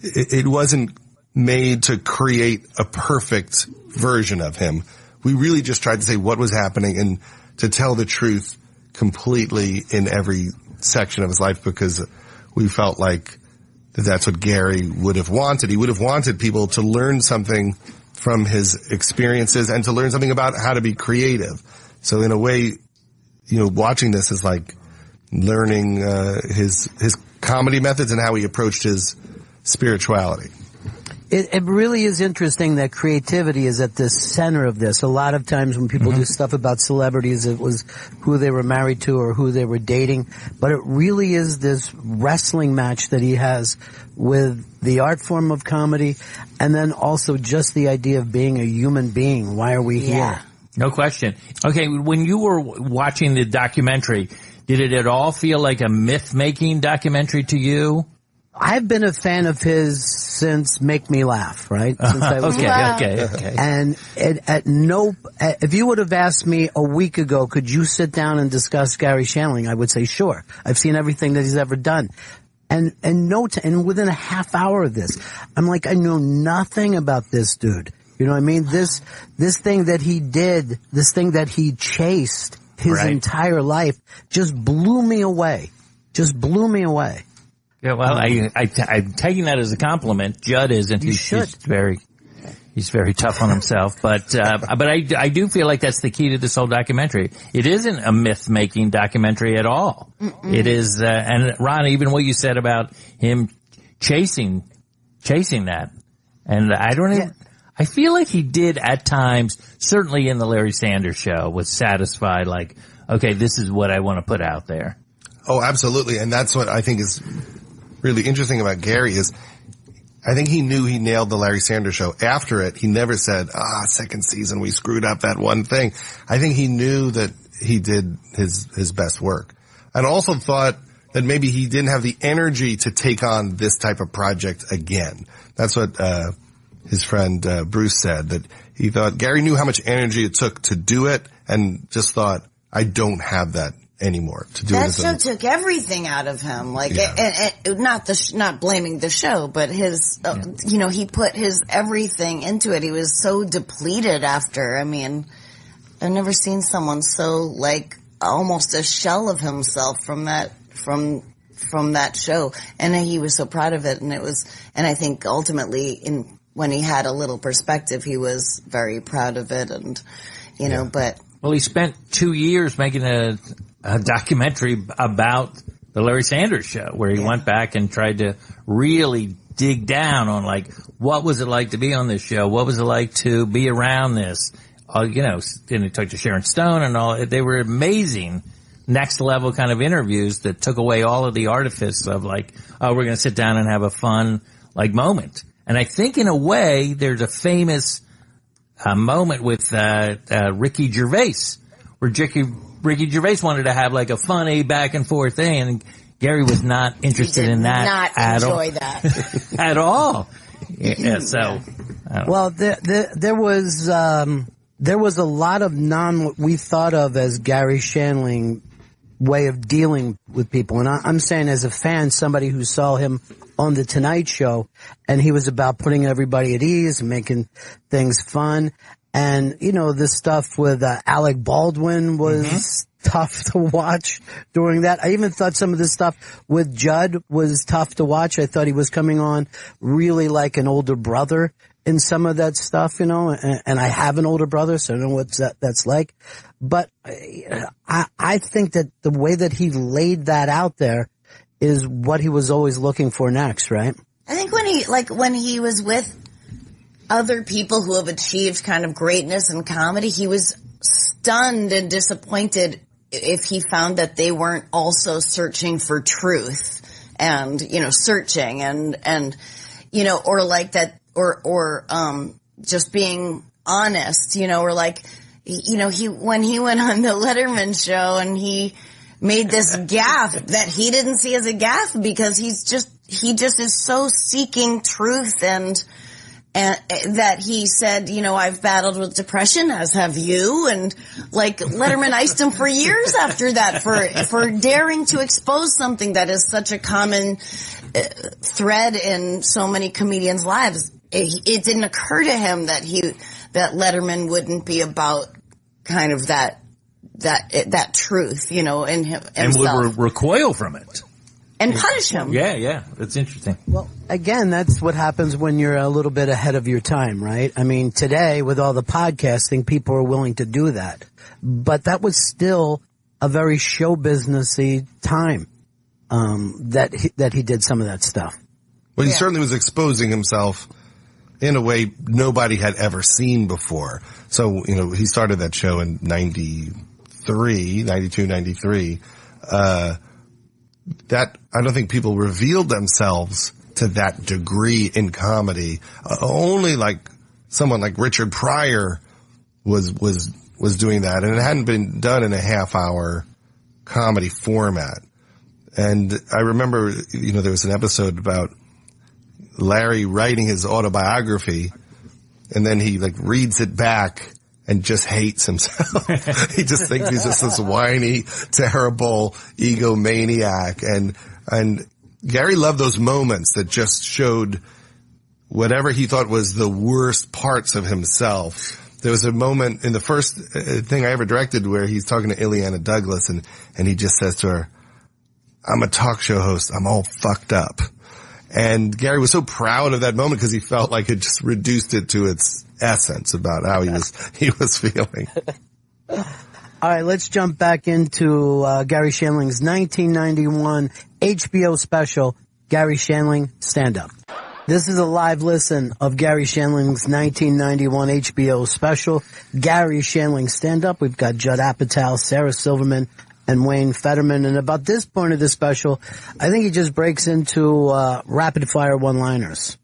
it wasn't made to create a perfect version of him. We really just tried to say what was happening and to tell the truth completely in every section of his life, because we felt like that's what Garry would have wanted. He would have wanted people to learn something from his experiences and to learn something about how to be creative. So in a way, watching this is like learning his comedy methods and how he approached his spirituality. It really is interesting that creativity is at the center of this. A lot of times when people do stuff about celebrities, it was who they were married to or who they were dating. But it really is this wrestling match that he has with the art form of comedy, and then also just the idea of being a human being. Why are we here? No question. Okay, when you were watching the documentary, did it at all feel like a myth-making documentary to you? I've been a fan of his since Make Me Laugh, right? Since I was Okay. And if you would have asked me a week ago, could you sit down and discuss Garry Shandling? I would say, sure. I've seen everything that he's ever done. And within a half hour of this, I'm like, I know nothing about this dude. You know what I mean? This thing that he did, this thing that he chased his entire life just blew me away. Yeah, well, I'm taking that as a compliment. Judd isn't. He's very tough on himself. But I do feel like that's the key to this whole documentary. It isn't a myth-making documentary at all. Mm-mm. It is, and Ron, even what you said about him chasing that. And I feel like he did at times, certainly in the Larry Sanders Show, was satisfied, like, okay, this is what I want to put out there. Oh, absolutely. And that's what I think is really interesting about Garry is I think he knew he nailed the Larry Sanders Show. After it, he never said, second season, we screwed up that one thing. I think he knew that he did his best work. And also thought that maybe he didn't have the energy to take on this type of project again. That's what, his friend, Bruce said, that he thought Garry knew how much energy it took to do it and just thought, I don't have that anymore to do that show took everything out of him, like and not blaming the show, but his he put his everything into it. He was so depleted after. I mean, I've never seen someone so like almost a shell of himself from that show, and he was so proud of it. And I think ultimately when he had a little perspective, he was very proud of it, and but. Well, he spent 2 years making a documentary about the Larry Sanders Show, where he went back and tried to really dig down on, like, what was it like to be on this show? What was it like to be around this? And he talked to Sharon Stone and all. They were amazing next level kind of interviews that took away all of the artifice of like, oh, we're going to sit down and have a fun, like, moment. And I think in a way there's a famous moment with Ricky Gervais, where Ricky Gervais wanted to have like a funny back and forth thing, and Garry was not interested in that at all. Not enjoy that at all. Yeah, so. Well, there was a lot of what we thought of as Garry Shandling way of dealing with people. And I'm saying as a fan, somebody who saw him on The Tonight Show, and he was about putting everybody at ease and making things fun. And, you know, the stuff with Alec Baldwin was tough to watch during that. I even thought some of the stuff with Judd was tough to watch. I thought he was coming on really like an older brother in some of that stuff, you know, and I have an older brother, so I know what that's like. But I think that the way that he laid that out there is what he was always looking for next, right? I think when he was with other people who have achieved kind of greatness in comedy, he was stunned and disappointed if he found that they weren't also searching for truth and, you know, searching and, you know, or like that, or just being honest, you know, or like, you know, when he went on the Letterman show and he made this gaffe that he didn't see as a gaffe because he just is so seeking truth and that he said, you know, I've battled with depression, as have you, and like Letterman iced him for years after that for daring to expose something that is such a common thread in so many comedians' lives. It didn't occur to him that Letterman wouldn't be about kind of that truth, you know, in himself. And would recoil from it. And punish him. Yeah. That's interesting. Well, again, that's what happens when you're a little bit ahead of your time, right? I mean, today, with all the podcasting, people are willing to do that. But that was still a very show businessy time, that he did some of that stuff. Well, he certainly was exposing himself in a way nobody had ever seen before. So, you know, he started that show in 92, 93. That, I don't think people revealed themselves to that degree in comedy. Only like someone like Richard Pryor was doing that, and it hadn't been done in a half-hour comedy format. And I remember, you know, there was an episode about Larry writing his autobiography, and then he like reads it back and just hates himself. He just thinks he's just this whiny, terrible egomaniac. And Garry loved those moments that just showed whatever he thought was the worst parts of himself. There was a moment in the first thing I ever directed where he's talking to Ileana Douglas, and he just says to her, "I'm a talk show host. I'm all fucked up." And Garry was so proud of that moment because he felt like it just reduced it to its essence about how he was feeling. All right, let's jump back into Garry Shandling's 1991 HBO special, Garry Shandling Stand Up. This is a live listen of Garry Shandling's 1991 HBO special, Garry Shandling Stand Up. We've got Judd Apatow, Sarah Silverman, and Wayne Fetterman. And about this point of the special, I think he just breaks into rapid fire one-liners.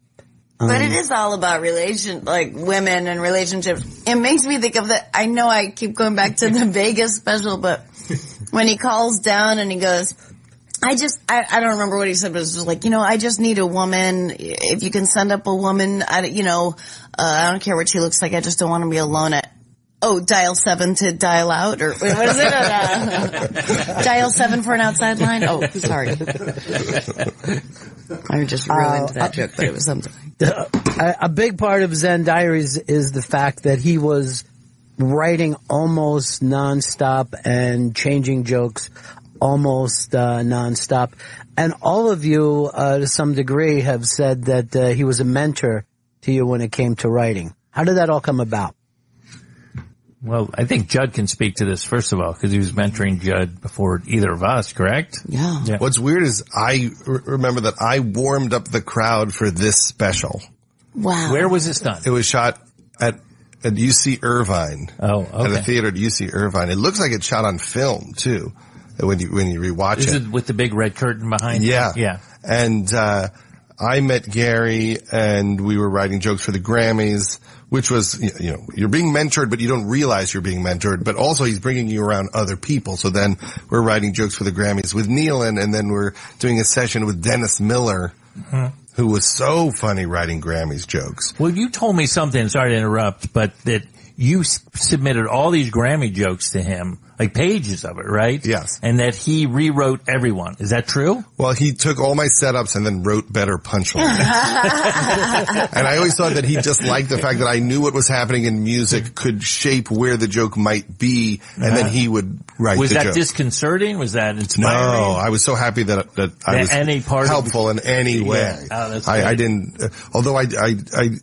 But it is all about women and relationships. It makes me think of I know I keep going back to the Vegas special, but when he calls down and he goes, I don't remember what he said, but it was just like, you know, I just need a woman. If you can send up a woman, I don't care what she looks like. I just don't want to be alone dial 7 to dial out, or what is it? Dial 7 for an outside line? Oh, sorry. I just ruined that joke, but it was something. A big part of Zen Diaries is the fact that he was writing almost nonstop and changing jokes almost nonstop. And all of you, to some degree, have said that he was a mentor to you when it came to writing. How did that all come about? Well, I think Judd can speak to this, first of all, because he was mentoring Judd before either of us, correct? Yeah. What's weird is I remember that I warmed up the crowd for this special. Wow. Where was this done? It was shot at UC Irvine. Oh, okay. At a theater at UC Irvine. It looks like it's shot on film, too, when you rewatch it. Is it with the big red curtain behind Yeah. it? Yeah. And I met Garry and we were writing jokes for the Grammys, which was, you know, you're being mentored, but you don't realize you're being mentored, but also he's bringing you around other people. So then we're writing jokes for the Grammys with Nealon, and then we're doing a session with Dennis Miller, who was so funny writing Grammys jokes. Well, you told me something, sorry to interrupt, but that you submitted all these Grammy jokes to him, like pages of it, right? Yes. And that he rewrote everyone. Is that true? Well, he took all my setups and then wrote better punchlines. And I always thought that he just liked the fact that I knew what was happening in music, could shape where the joke might be, and then he would write Was the that joke. disconcerting? Was that inspiring? No, I was so happy that I was any part helpful in any way. Yeah. Oh, that's I great. didn't, although I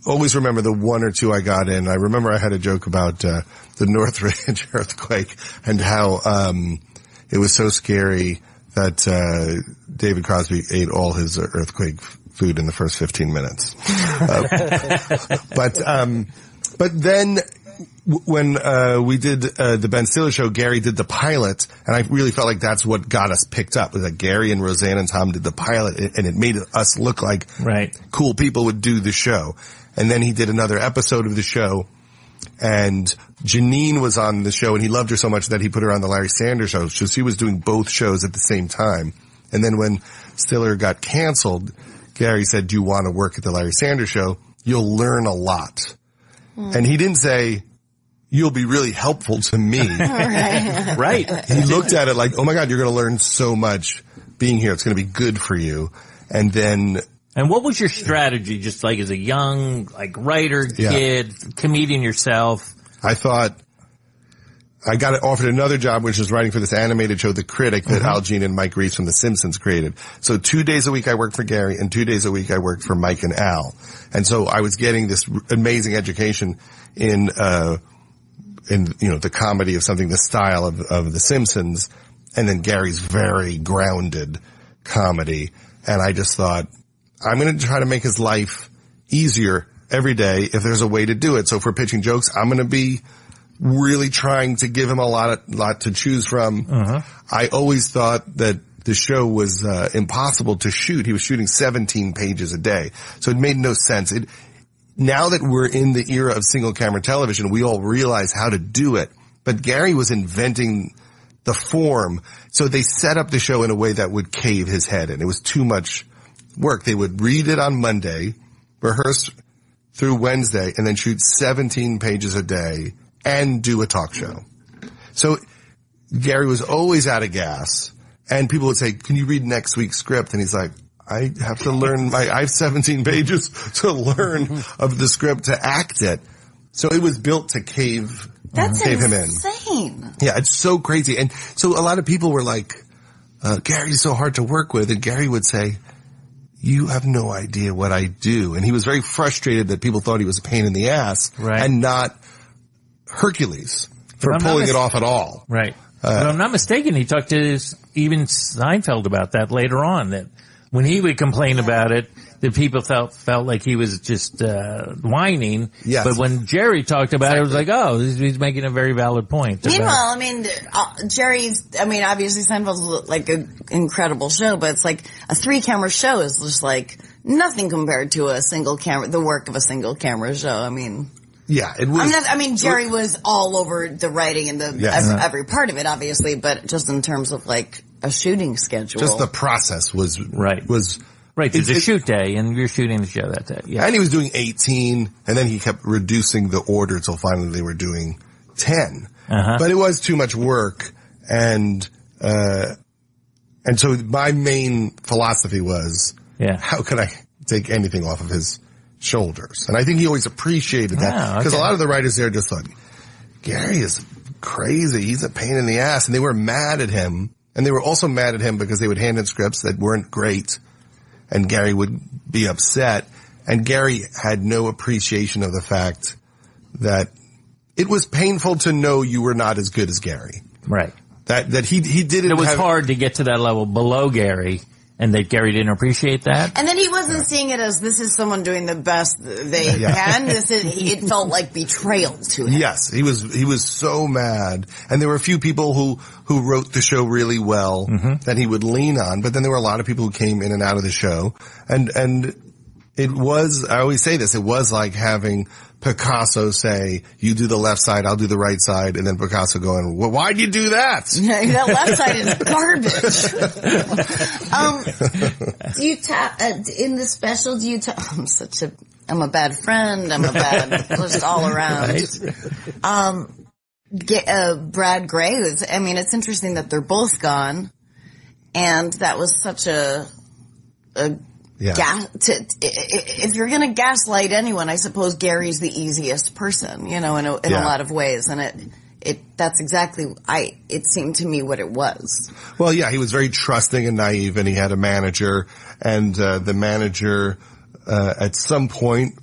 always remember the one or two I got in. I remember I had a joke about the Northridge earthquake and how it was so scary that David Crosby ate all his earthquake food in the first 15 minutes. But then when we did the Ben Stiller show, Garry did the pilot, and I really felt like that's what got us picked up, was that Garry and Roseanne and Tom did the pilot, and it made us look like cool people would do the show. And then he did another episode of the show, and Janine was on the show, and he loved her so much that he put her on the Larry Sanders show. So she was doing both shows at the same time. And then when Stiller got canceled, Garry said, "Do you want to work at the Larry Sanders show? You'll learn a lot." And he didn't say, "You'll be really helpful to me." Right. He looked at it like, "Oh my God, you're going to learn so much being here. It's going to be good for you." And then... And what was your strategy, just like as a young, like, writer, kid, comedian yourself? I thought I got offered another job, which was writing for this animated show, The Critic, that Al Jean and Mike Reese from The Simpsons created. So 2 days a week I worked for Garry, and 2 days a week I worked for Mike and Al. And so I was getting this amazing education in you know, the comedy of something the style of The Simpsons, and then Garry's very grounded comedy. And I just thought, I'm going to try to make his life easier every day if there's a way to do it. So if we're pitching jokes, I'm going to be really trying to give him a lot to choose from. I always thought that the show was impossible to shoot. He was shooting 17 pages a day. So it made no sense. Now that we're in the era of single camera television, we all realize how to do it. But Garry was inventing the form. So they set up the show in a way that would cave his head in. It was too much work. They would read it on Monday, rehearse through Wednesday, and then shoot 17 pages a day and do a talk show. So Garry was always out of gas, and people would say, "Can you read next week's script?" And he's like, "I have to learn I have 17 pages to learn of the script to act it." So it was built to cave him in. Insane. Yeah, it's so crazy. And so a lot of people were like, "Gary's so hard to work with," and Garry would say, "You have no idea what I do." And he was very frustrated that people thought he was a pain in the ass and not Hercules for pulling it off at all. Right. If I'm not mistaken, he talked to even Seinfeld about that later on, that when he would complain about it, the people felt like he was just whining. Yes. But when Jerry talked about it, it was like, oh, he's making a very valid point. Meanwhile, I mean, obviously Seinfeld's like an incredible show, but it's like a 3-camera show is just like nothing compared to a single camera, the work of a single camera show. I mean... Yeah, it was. Jerry was all over the writing and every part of it, obviously, but just in terms of like a shooting schedule. Just the process was right. It's a shoot day, and you're shooting the show that day. Yeah. And he was doing 18, and then he kept reducing the order until finally they were doing 10. But it was too much work, and so my main philosophy was, how can I take anything off of his shoulders? And I think he always appreciated that, because a lot of the writers there just thought, Garry is crazy, he's a pain in the ass, and they were mad at him, and they were also mad at him because they would hand in scripts that weren't great, and Garry would be upset, and Garry had no appreciation of the fact that it was painful to know you were not as good as Garry. Right. That he didn't. It was hard to get to that level below Garry, and that Garry didn't appreciate that. And then he wasn't seeing it as this is someone doing the best they can. It felt like betrayal to him. Yes, he was so mad. And there were a few people who wrote the show really well that he would lean on, but then there were a lot of people who came in and out of the show. And It was, I always say this, it was like having Picasso say, you do the left side, I'll do the right side, and then Picasso going, well, why'd you do that? That left side is garbage. Do you in the special, I'm a bad friend, I'm a bad, just all around. Brad Gray it's interesting that they're both gone, and that was such if you're gonna gaslight anyone, I suppose Gary's the easiest person, in a lot of ways, and that's exactly, it seemed to me what it was. Well, yeah, he was very trusting and naive, and he had a manager, and the manager, at some point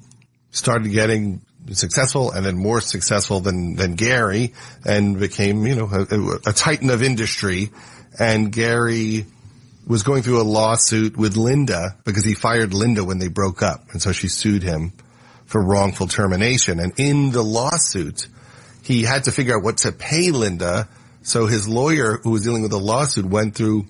started getting successful and then more successful than Garry, and became, a titan of industry. And Garry was going through a lawsuit with Linda because he fired Linda when they broke up. And so she sued him for wrongful termination. And in the lawsuit, he had to figure out what to pay Linda. So his lawyer, who was dealing with the lawsuit, went through,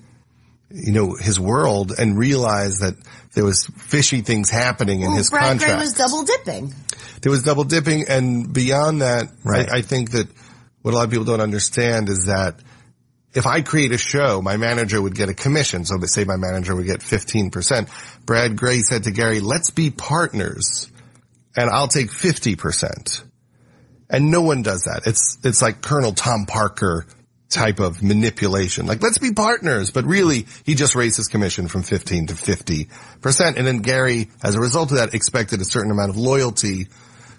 his world and realized that there was fishy things happening in his contract. Brad Gray was double dipping. There was double dipping, and beyond that, right. I think that what a lot of people don't understand is that if I create a show, my manager would get a commission. So say my manager would get 15%. Brad Gray said to Garry, let's be partners, and I'll take 50%. And no one does that. It's like Colonel Tom Parker type of manipulation. Like, let's be partners. But really, he just raised his commission from 15 to 50%. And then Garry, as a result of that, expected a certain amount of loyalty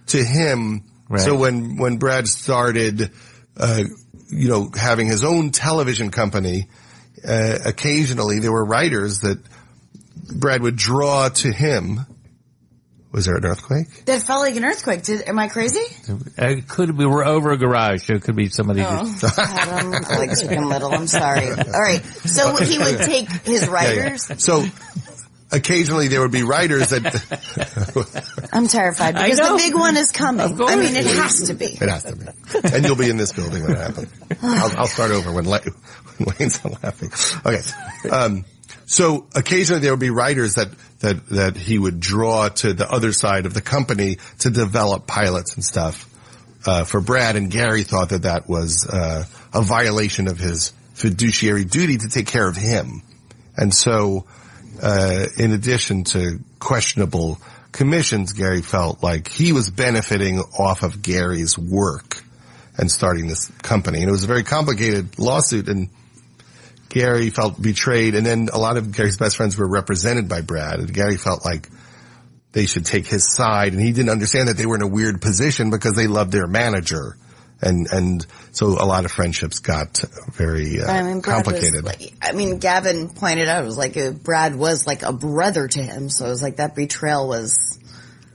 to him. Right. So when Brad started, having his own television company, occasionally there were writers that Brad would draw to him. Was there an earthquake? That felt like an earthquake. Am I crazy? It could be. We're over a garage, so it could be somebody. I'm like chicken little. I'm sorry. All right. So he would take his writers. Yeah. So occasionally there would be writers that. I'm terrified because the big one is coming. It has to be. It has to be. And you'll be in this building when it happens. I'll start over when Wayne's not laughing. Okay. So occasionally there would be writers that he would draw to the other side of the company to develop pilots and stuff, for Brad, and Garry thought that was, a violation of his fiduciary duty to take care of him. And so, in addition to questionable commissions, Garry felt like he was benefiting off of Gary's work and starting this company. And it was a very complicated lawsuit, and Garry felt betrayed, and then a lot of Gary's best friends were represented by Brad, and Garry felt like they should take his side, and he didn't understand that they were in a weird position because they loved their manager. And so a lot of friendships got very complicated. Gavin pointed out, it was like Brad was like a brother to him, so it was like that betrayal was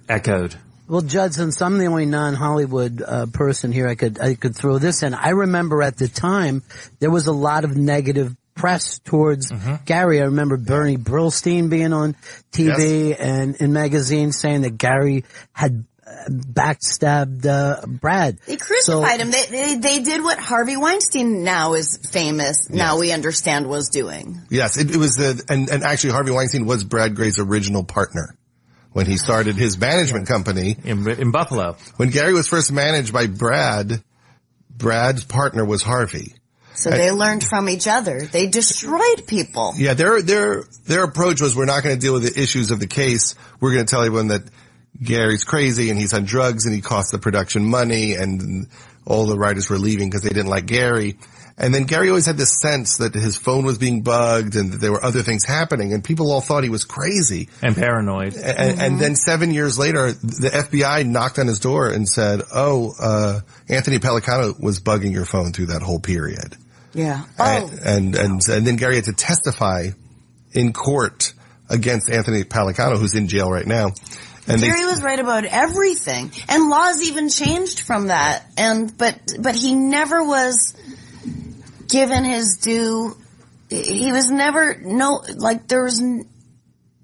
echoed. Well, Judd, since I'm the only non-Hollywood person here, I could throw this in. I remember at the time there was a lot of negative press towards Garry. I remember Bernie Brillstein being on TV and in magazines saying that Garry had backstabbed Brad. They crucified him. They did what Harvey Weinstein now is famous. Now we understand was doing. Yes, it was and actually Harvey Weinstein was Brad Gray's original partner when he started his management company in Buffalo. When Garry was first managed by Brad, Brad's partner was Harvey. So they learned from each other. They destroyed people. Yeah, their approach was, we're not going to deal with the issues of the case. We're going to tell everyone that Gary's crazy and he's on drugs and he cost the production money, and all the writers were leaving because they didn't like Garry. And then Garry always had this sense that his phone was being bugged and that there were other things happening, and people all thought he was crazy. And paranoid. And then 7 years later, the FBI knocked on his door and said, Anthony Pellicano was bugging your phone through that whole period. Yeah. And then Garry had to testify in court against Anthony Pellicano, who's in jail right now. And Garry was right about everything. And laws even changed from that. But he never was given his due. He was never,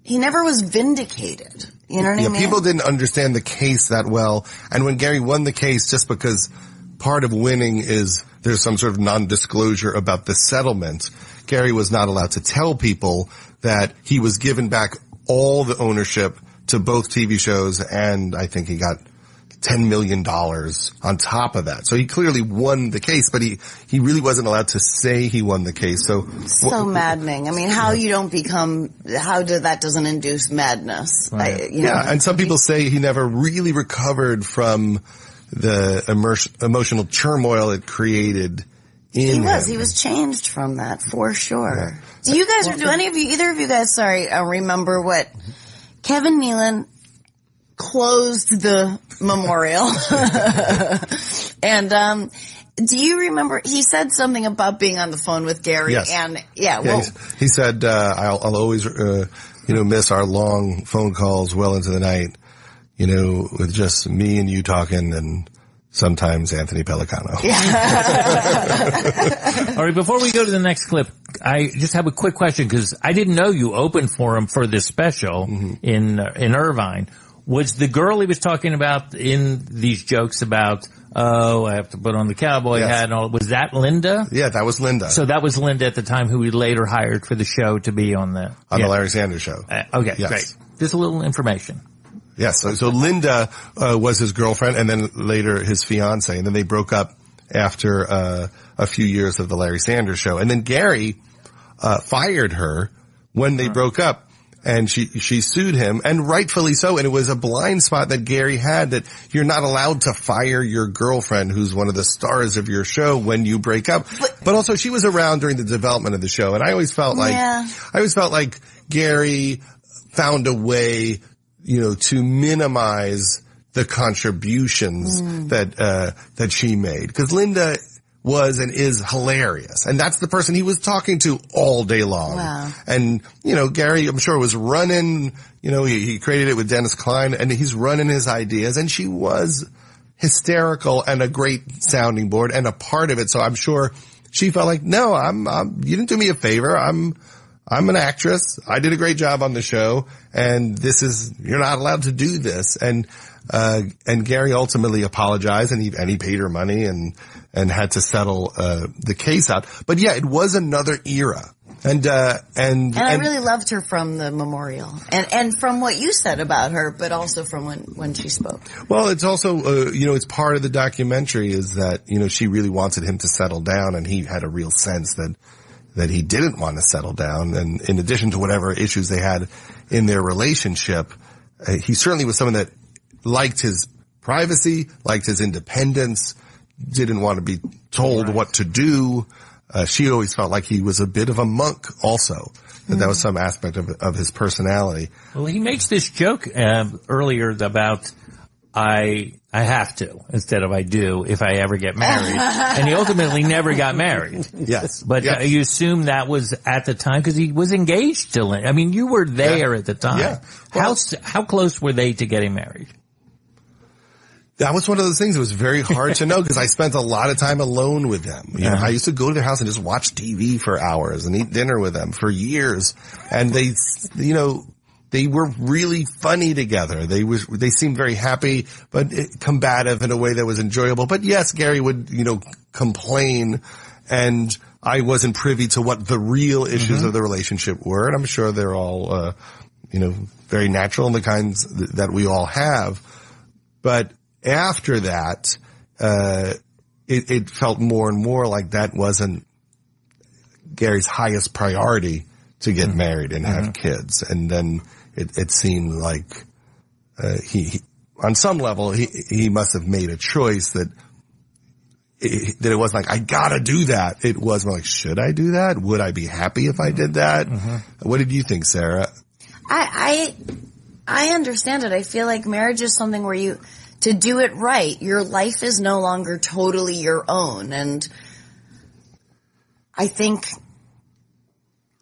he never was vindicated. You know what I mean? People didn't understand the case that well. And when Garry won the case, just because part of winning is there's some sort of non-disclosure about the settlement, Garry was not allowed to tell people that he was given back all the ownership to both TV shows, and I think he got $10 million on top of that. So he clearly won the case, but he really wasn't allowed to say he won the case. So maddening. I mean, how that doesn't induce madness. Right. And some people say he never really recovered from the emotional turmoil it created in him. He was changed from that, for sure. Yeah. Do you guys, either of you guys, remember what Kevin Nealon closed the memorial. And, do you remember, he said something about being on the phone with Garry? Yes. And, he said, I'll always, miss our long phone calls well into the night, with just me and you talking, and sometimes Anthony Pellicano. All right, before we go to the next clip, I just have a quick question, because I didn't know you opened for him for this special in Irvine. Was the girl he was talking about in these jokes about, I have to put on the cowboy hat and all, was that Linda? Yeah, that was Linda. So that was Linda at the time, who we later hired for the show to be on the Larry Sanders Show. Okay, great. Just a little information. Yes, so Linda was his girlfriend, and then later his fiance, and then they broke up after a few years of the Larry Sanders Show. And then Garry fired her when they broke up. And she sued him, and rightfully so. And it was a blind spot that Garry had, that you're not allowed to fire your girlfriend, who's one of the stars of your show, when you break up. But also, she was around during the development of the show, and I always felt like Garry found a way, to minimize the contributions that she made, because Linda was and is hilarious. And that's the person he was talking to all day long. Wow. And, Garry, I'm sure, was running, he created it with Dennis Klein, and he's running his ideas, and she was hysterical and a great sounding board and a part of it. So I'm sure she felt like, no, you didn't do me a favor. I'm an actress. I did a great job on the show, and you're not allowed to do this. And Garry ultimately apologized, and he paid her money and had to settle the case out. But yeah, it was another era. And I really loved her from the memorial, and from what you said about her, but also from when she spoke. Well, it's also it's part of the documentary, is that she really wanted him to settle down, and he had a real sense that he didn't want to settle down. And in addition to whatever issues they had in their relationship, he certainly was someone that liked his privacy, liked his independence, didn't want to be told what to do. She always felt like he was a bit of a monk also, that was some aspect of his personality. Well, he makes this joke earlier about I have to instead of I do if I ever get married. And he ultimately never got married. Yes. But you assume that was at the time, because he was engaged to Lynn. I mean, you were there at the time. Yeah. Well, how close were they to getting married? That was one of those things that was very hard to know, because I spent a lot of time alone with them. I used to go to their house and just watch TV for hours and eat dinner with them for years. And they were really funny together. They seemed very happy, but combative in a way that was enjoyable. But yes, Garry would, complain, and I wasn't privy to what the real issues of the relationship were. And I'm sure they're all, very natural, and the kinds that we all have. But after that, it felt more and more like that wasn't Gary's highest priority, to get married and have kids. And then it seemed like, he on some level, he must have made a choice that it wasn't like, I gotta do that. It was more like, should I do that? Would I be happy if I did that? What did you think, Sarah? I understand it. I feel like marriage is something where to do it right, your life is no longer totally your own. And I think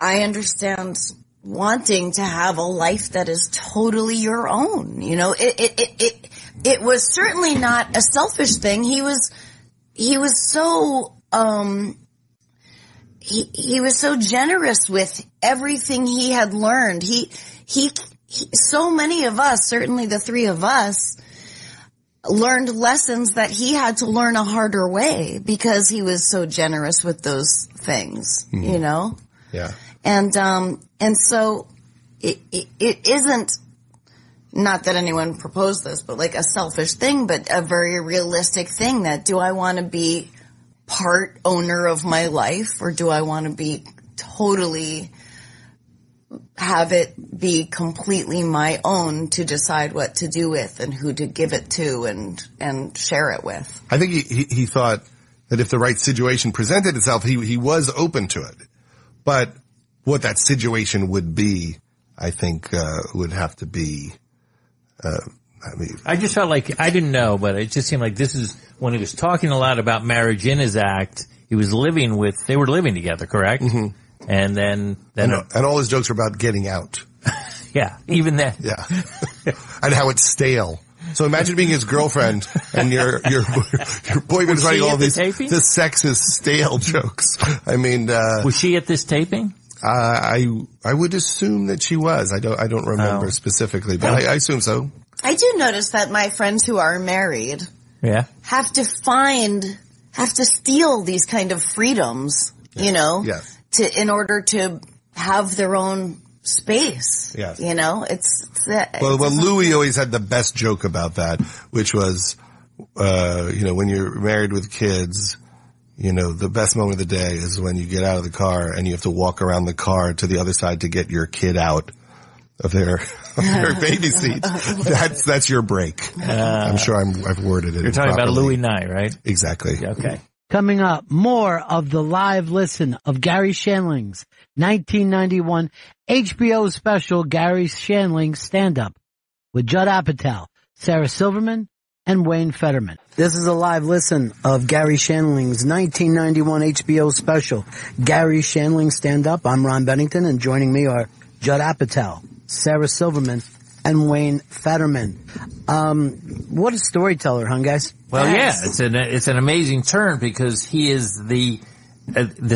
I understand wanting to have a life that is totally your own. It was certainly not a selfish thing. He was so, he was so generous with everything he had learned. So many of us, certainly the three of us, learned lessons that he had to learn a harder way, because he was so generous with those things, Yeah. And so it isn't, not that anyone proposed this, but like a selfish thing, but a very realistic thing that do I want to be part owner of my life, or do I want to be totally have it be completely my own to decide what to do with and who to give it to and share it with? I think he thought that if the right situation presented itself, he was open to it. But what that situation would be, I think, would have to be, I just felt like, I didn't know, but it just seemed like this is when he was talking a lot about marriage in his act. They were living together, correct? Mm-hmm. And then and all his jokes are about getting out. Yeah, even that. Yeah. And how it's stale. So imagine being his girlfriend and your boyfriend's writing all these, the sexist, stale jokes. I mean, was she at this taping? I would assume that she was. I don't remember specifically, but I assume so. I do notice that my friends who are married have to steal these kind of freedoms, you know, in order to have their own space. Yes. You know, well, Louis always had the best joke about that, which was, when you're married with kids, the best moment of the day is when you get out of the car and you have to walk around the car to the other side to get your kid out of their baby seat. That's your break. I'm sure I've worded it. You're talking about Louis Nye, right? Exactly. Okay. Coming up, more of the live listen of Garry Shandling's 1991 HBO special, Garry Shandling Stand-Up, with Judd Apatow, Sarah Silverman, and Wayne Fetterman. This is a live listen of Garry Shandling's 1991 HBO special, Garry Shandling Stand-Up. I'm Ron Bennington, and joining me are Judd Apatow, Sarah Silverman, and Wayne Fetterman. What a storyteller, huh, guys? Well, yeah, it's an amazing turn, because he is the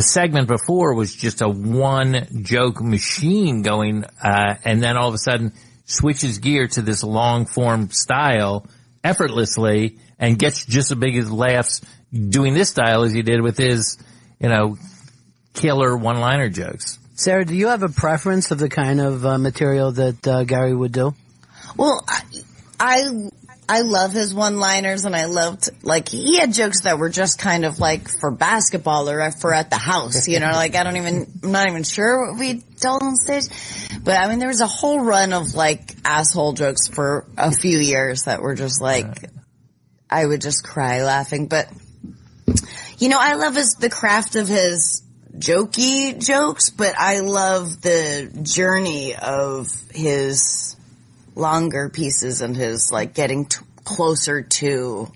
segment before was just a one joke machine going, and then all of a sudden switches gear to this long form style effortlessly and gets just as big as laughs doing this style as he did with his, killer one-liner jokes. Sarah, do you have a preference of the kind of material that Garry would do? Well, I love his one-liners, and I loved, he had jokes that were just kind of for basketball or for at the house, I'm not even sure what we told on stage. But, I mean, there was a whole run of, asshole jokes for a few years that were just, I would just cry laughing. But, I love the craft of his jokey jokes, but I love the journey of his longer pieces and his getting closer to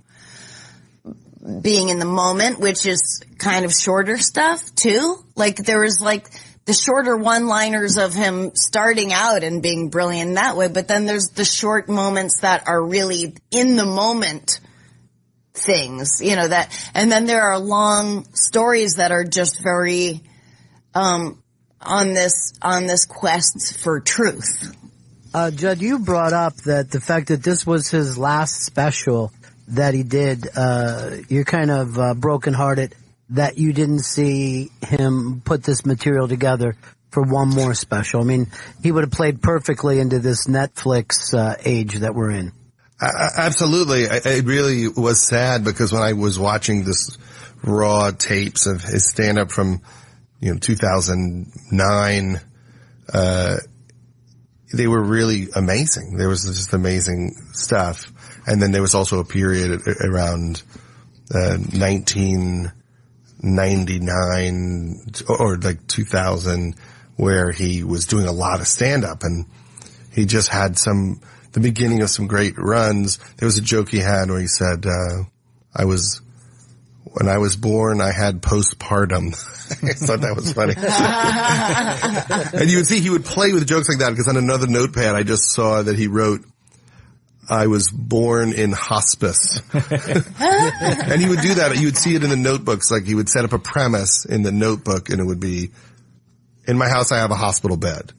being in the moment, which is kind of shorter stuff too. There was the shorter one-liners of him starting out and being brilliant that way, but then there's the short moments that are really in the moment things, and then there are long stories that are just very on this quest for truth. Judd, you brought up that the fact that this was his last special that he did, you're kind of brokenhearted that you didn't see him put this material together for one more special. I mean, he would have played perfectly into this Netflix age that we're in. Absolutely. It really was sad, because when I was watching this raw tapes of his stand-up from 2009, they were really amazing. There was just amazing stuff. And then there was also a period around 1999 or 2000 where he was doing a lot of stand-up, and he just had the beginning of some great runs. There was a joke he had where he said, when I was born, I had postpartum. I thought that was funny. And you would see he would play with jokes like that, because on another notepad I just saw that he wrote, I was born in hospice. And he would do that. You would see it in the notebooks. He would set up a premise in the notebook, and it would be, in my house I have a hospital bed.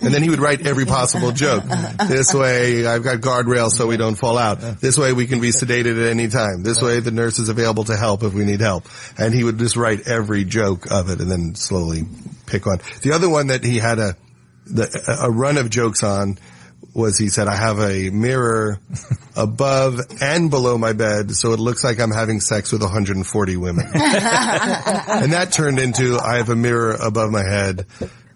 And then he would write every possible joke. This way, I've got guardrails so we don't fall out. This way, we can be sedated at any time. This way, the nurse is available to help if we need help. And he would just write every joke of it and then slowly pick one. The other one that he had a run of jokes on was he said, I have a mirror above and below my bed, so it looks like I'm having sex with 140 women. And that turned into, I have a mirror above my head,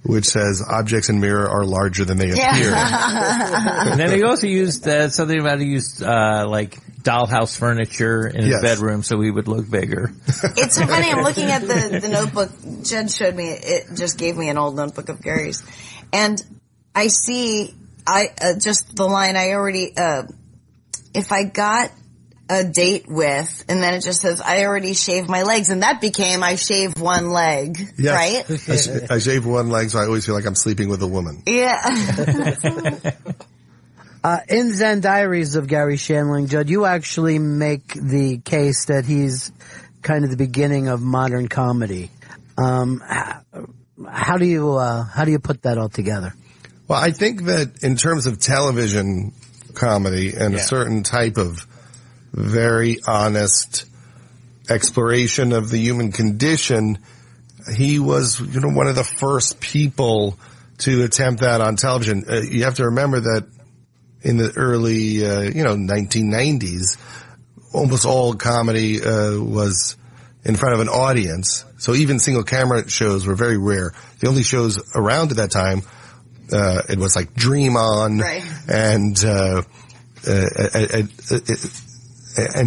which says objects in mirror are larger than they appear. And then he also used something about he used like dollhouse furniture in his bedroom so he would look bigger. It's so funny. I'm looking at the notebook. Jen showed me. It just gave me an old notebook of Gary's, and I see just the line I already. If I got a date with, and then it just says I already shaved my legs, and that became I shave one leg, right? I shave one leg, so I always feel like I'm sleeping with a woman. Yeah. In Zen Diaries of Garry Shandling, Judd, you actually make the case that he's kind of the beginning of modern comedy. How do you put that all together? Well, I think that in terms of television comedy and a certain type of very honest exploration of the human condition, he was, one of the first people to attempt that on television. You have to remember that in the early, 1990s, almost all comedy was in front of an audience. So even single camera shows were very rare. The only shows around at that time, it was like Dream On, right, and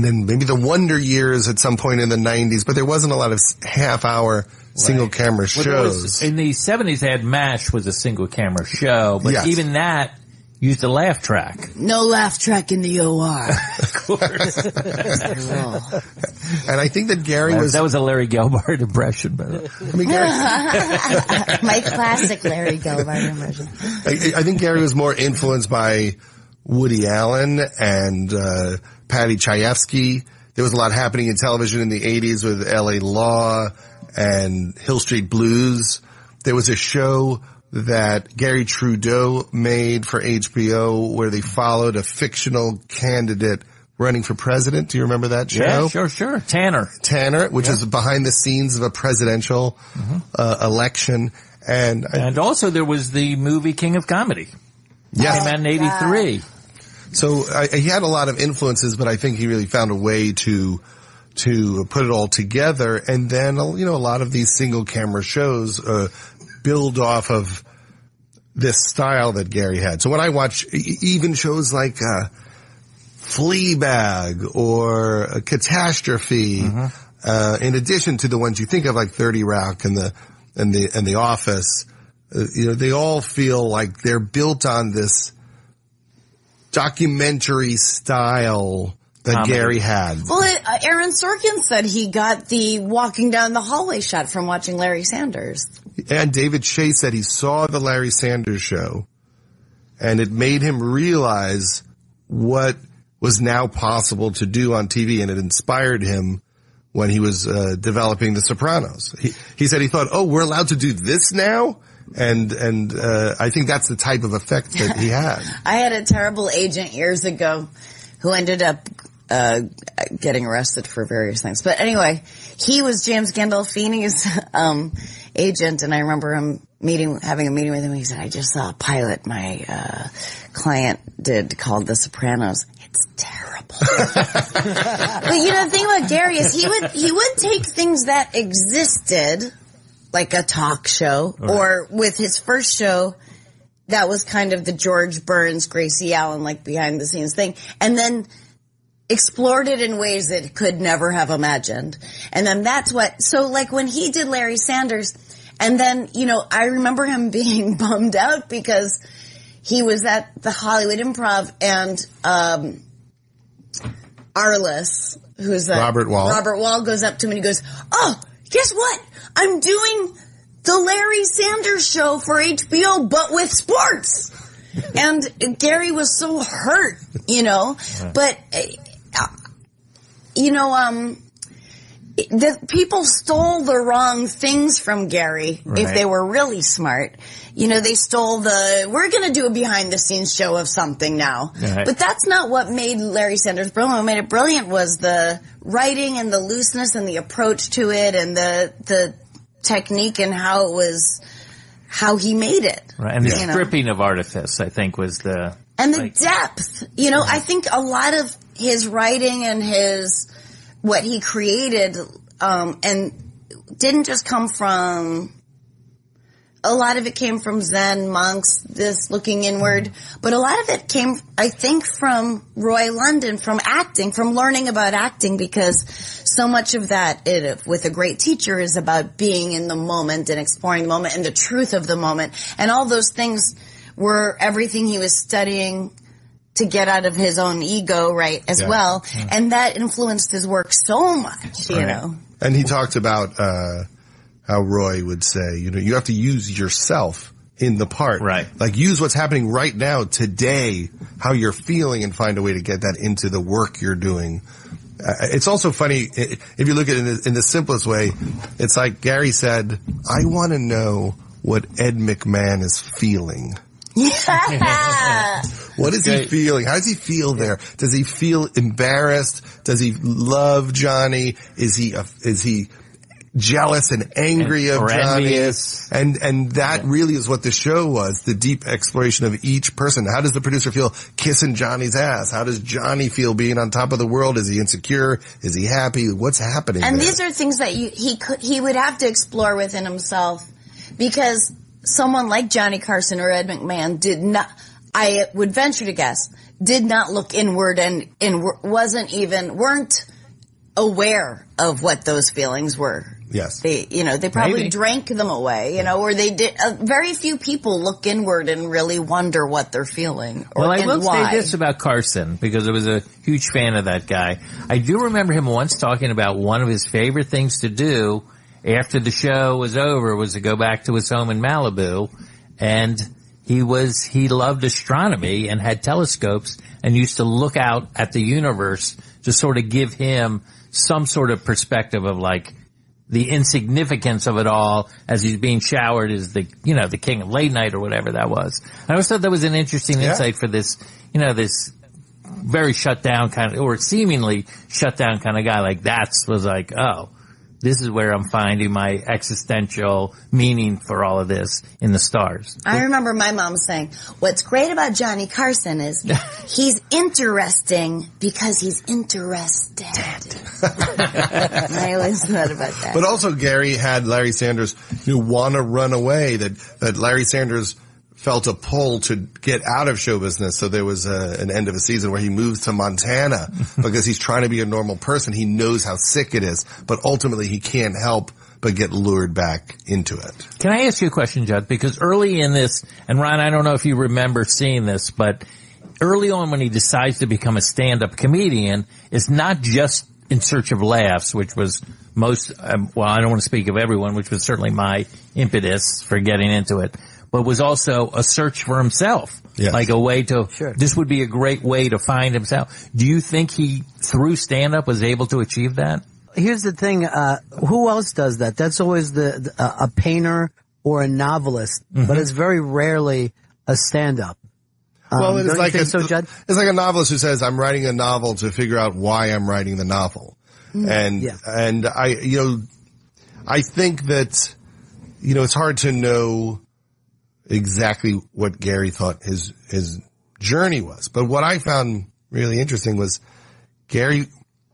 then maybe the Wonder Years at some point in the 90s, but there wasn't a lot of half-hour single camera shows. In the 70s, they had MASH was a single camera show, but even that used a laugh track. No laugh track in the OR. Of course. And I think that Garry that was a Larry Gelbart impression, but my classic Larry Gelbart impression. I think Garry was more influenced by Woody Allen and Patty Chayefsky. There was a lot happening in television in the 80s with LA Law and Hill Street Blues. There was a show that Gary Trudeau made for HBO where they followed a fictional candidate running for president. Do you remember that show? Yeah, sure. Tanner, which is behind the scenes of a presidential election. And also there was the movie King of Comedy. Yes. Came out in 83. So he had a lot of influences, but I think he really found a way to put it all together. And then, a lot of these single camera shows build off of this style that Garry had. So when I watch even shows like Fleabag or Catastrophe, in addition to the ones you think of like 30 Rock and the Office, they all feel like they're built on this documentary style that Garry had. Well, Aaron Sorkin said he got the walking down the hallway shot from watching Larry Sanders. And David Shea said he saw the Larry Sanders show, and it made him realize what was now possible to do on TV, and it inspired him when he was developing The Sopranos. He said he thought, we're allowed to do this now? And I think that's the type of effect that he had. I had a terrible agent years ago who ended up getting arrested for various things. But anyway, he was James Gandolfini's agent, and I remember him having a meeting with him. He said, I just saw a pilot my client did called The Sopranos. It's terrible. But the thing about Garry is he would take things that existed, like a talk show, or with his first show, that was kind of the George Burns, Gracie Allen, like behind the scenes thing, and then explored it in ways that could never have imagined. And then so like when he did Larry Sanders, and then, I remember him being bummed out because he was at the Hollywood Improv and, Arliss, who's Robert Wall goes up to him and he goes, oh, guess what? I'm doing the Larry Sanders show for HBO, but with sports. And Garry was so hurt, but, the people stole the wrong things from Garry if they were really smart. They stole we're going to do a behind the scenes show of something now. Right. But that's not what made Larry Sanders brilliant. What made it brilliant was the writing and the looseness and the approach to it and the technique and how he made it. Right. And the stripping of artifice, I think, was the And the depth, you know, I think a lot of his writing and what he created, and didn't just come from, a lot of it came from Zen monks, this looking inward, but a lot of it came, I think, from Roy London, from acting, from learning about acting, because so much of that, with a great teacher, is about being in the moment and exploring the moment and the truth of the moment. And all those things were everything he was studying to get out of his own ego, right, as well. Yeah. And that influenced his work so much, you know. And he talked about how Roy would say, you know, you have to use yourself in the part. Right. Like, use what's happening right now, today, how you're feeling, and find a way to get that into the work you're doing. It's also funny, if you look at it in the simplest way, it's like Garry said, I want to know what Ed McMahon is feeling. Yeah. What is he feeling? How does he feel there? Does he feel embarrassed? Does he love Johnny? Is he jealous and angry of Johnny? Envious. And that really is what the show was, the deep exploration of each person. How does the producer feel kissing Johnny's ass? How does Johnny feel being on top of the world? Is he insecure? Is he happy? What's happening And there? these are things that he would have to explore within himself, because someone like Johnny Carson or Ed McMahon did not, I would venture to guess, did not look inward and weren't aware of what those feelings were. Yes. They probably drank them away, or they did. Very few people look inward and really wonder what they're feeling or I will why. say this about Carson, because I was a huge fan of that guy. I do remember him once talking about one of his favorite things to do after the show was over was to go back to his home in Malibu, and he loved astronomy and had telescopes and used to look out at the universe to sort of give him some sort of perspective of like the insignificance of it all as he's being showered as the king of late night or whatever that was. I always thought that was an interesting insight for this, this very shut down kind of, or seemingly shut down kind of guy. Like was like, oh, this is where I'm finding my existential meaning for all of this in the stars. I remember my mom saying, what's great about Johnny Carson is he's interesting because he's interested. I always thought about that. But also Garry had Larry Sanders want to run away, that Larry Sanders felt a pull to get out of show business. So there was an end of a season where he moves to Montana because he's trying to be a normal person. He knows how sick it is, but ultimately he can't help but get lured back into it. Can I ask you a question, Judd? Because early in this, and Ron, I don't know if you remember seeing this, but early on when he decides to become a stand-up comedian, it's not just in search of laughs, which was most, I don't want to speak of everyone, which was certainly my impetus for getting into it, but was also a search for himself. Yes. Like a way to, this would be a great way to find himself. Do you think he, through stand-up, was able to achieve that? Here's the thing, who else does that? That's always a painter or a novelist, but it's very rarely a stand-up. Well, it's like it's like a novelist who says, I'm writing a novel to figure out why I'm writing the novel. And I think that, it's hard to know exactly what Garry thought his journey was. But what I found really interesting was Garry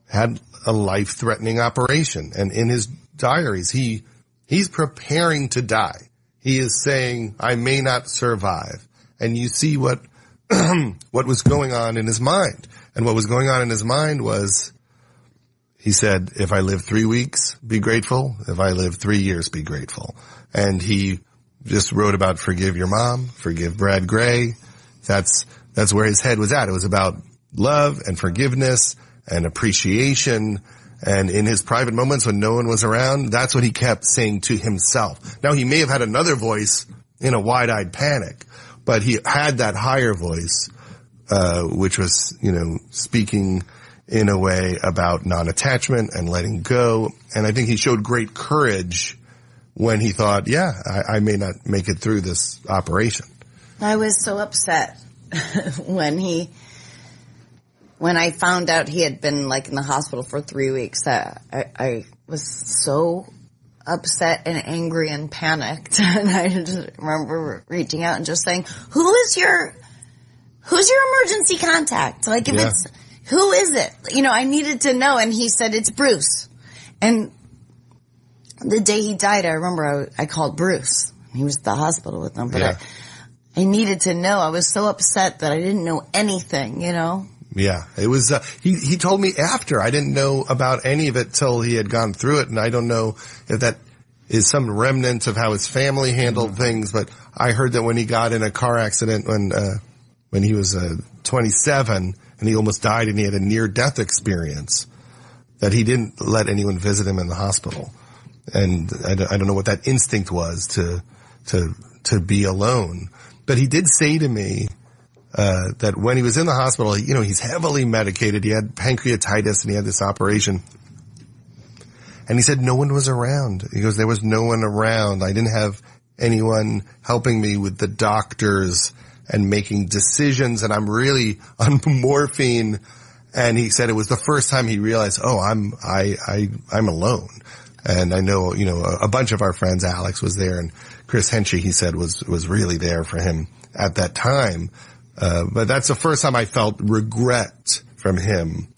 had a life-threatening operation. And in his diaries, he's preparing to die. He is saying, I may not survive. And you see what was going on in his mind. And what was going on in his mind was, he said, if I live 3 weeks, be grateful. If I live 3 years, be grateful. And he just wrote about forgive your mom, forgive Brad Gray. That's where his head was at. It was about love and forgiveness and appreciation. And in his private moments when no one was around, that's what he kept saying to himself. Now, he may have had another voice in a wide-eyed panic, but he had that higher voice, which was, speaking in a way about non-attachment and letting go. And I think he showed great courage when he thought, I may not make it through this operation. I was so upset when I found out he had been in the hospital for 3 weeks. I was so upset and angry and panicked. And I just remember reaching out and just saying, who is your who's your emergency contact? Like, if it's, who is it? You know, I needed to know. And he said, it's Bruce. And the day he died, I remember I called Bruce. He was at the hospital with them, but I needed to know. I was so upset that I didn't know anything, you know? Yeah, it was, he told me after. I didn't know about any of it till he had gone through it, and I don't know if that is some remnant of how his family handled things, but I heard that when he got in a car accident when he was 27 and he almost died and he had a near-death experience, that he didn't let anyone visit him in the hospital. And I don't know what that instinct was to be alone. But he did say to me, that when he was in the hospital, you know, he's heavily medicated. He had pancreatitis and he had this operation. And he said no one was around. He goes, there was no one around. I didn't have anyone helping me with the doctors and making decisions. And I'm really on morphine. And he said it was the first time he realized, oh, I'm alone. And I know, you know, a bunch of our friends, Alex was there and Chris Henchy, he said was really there for him at that time. But that's the first time I felt regret from him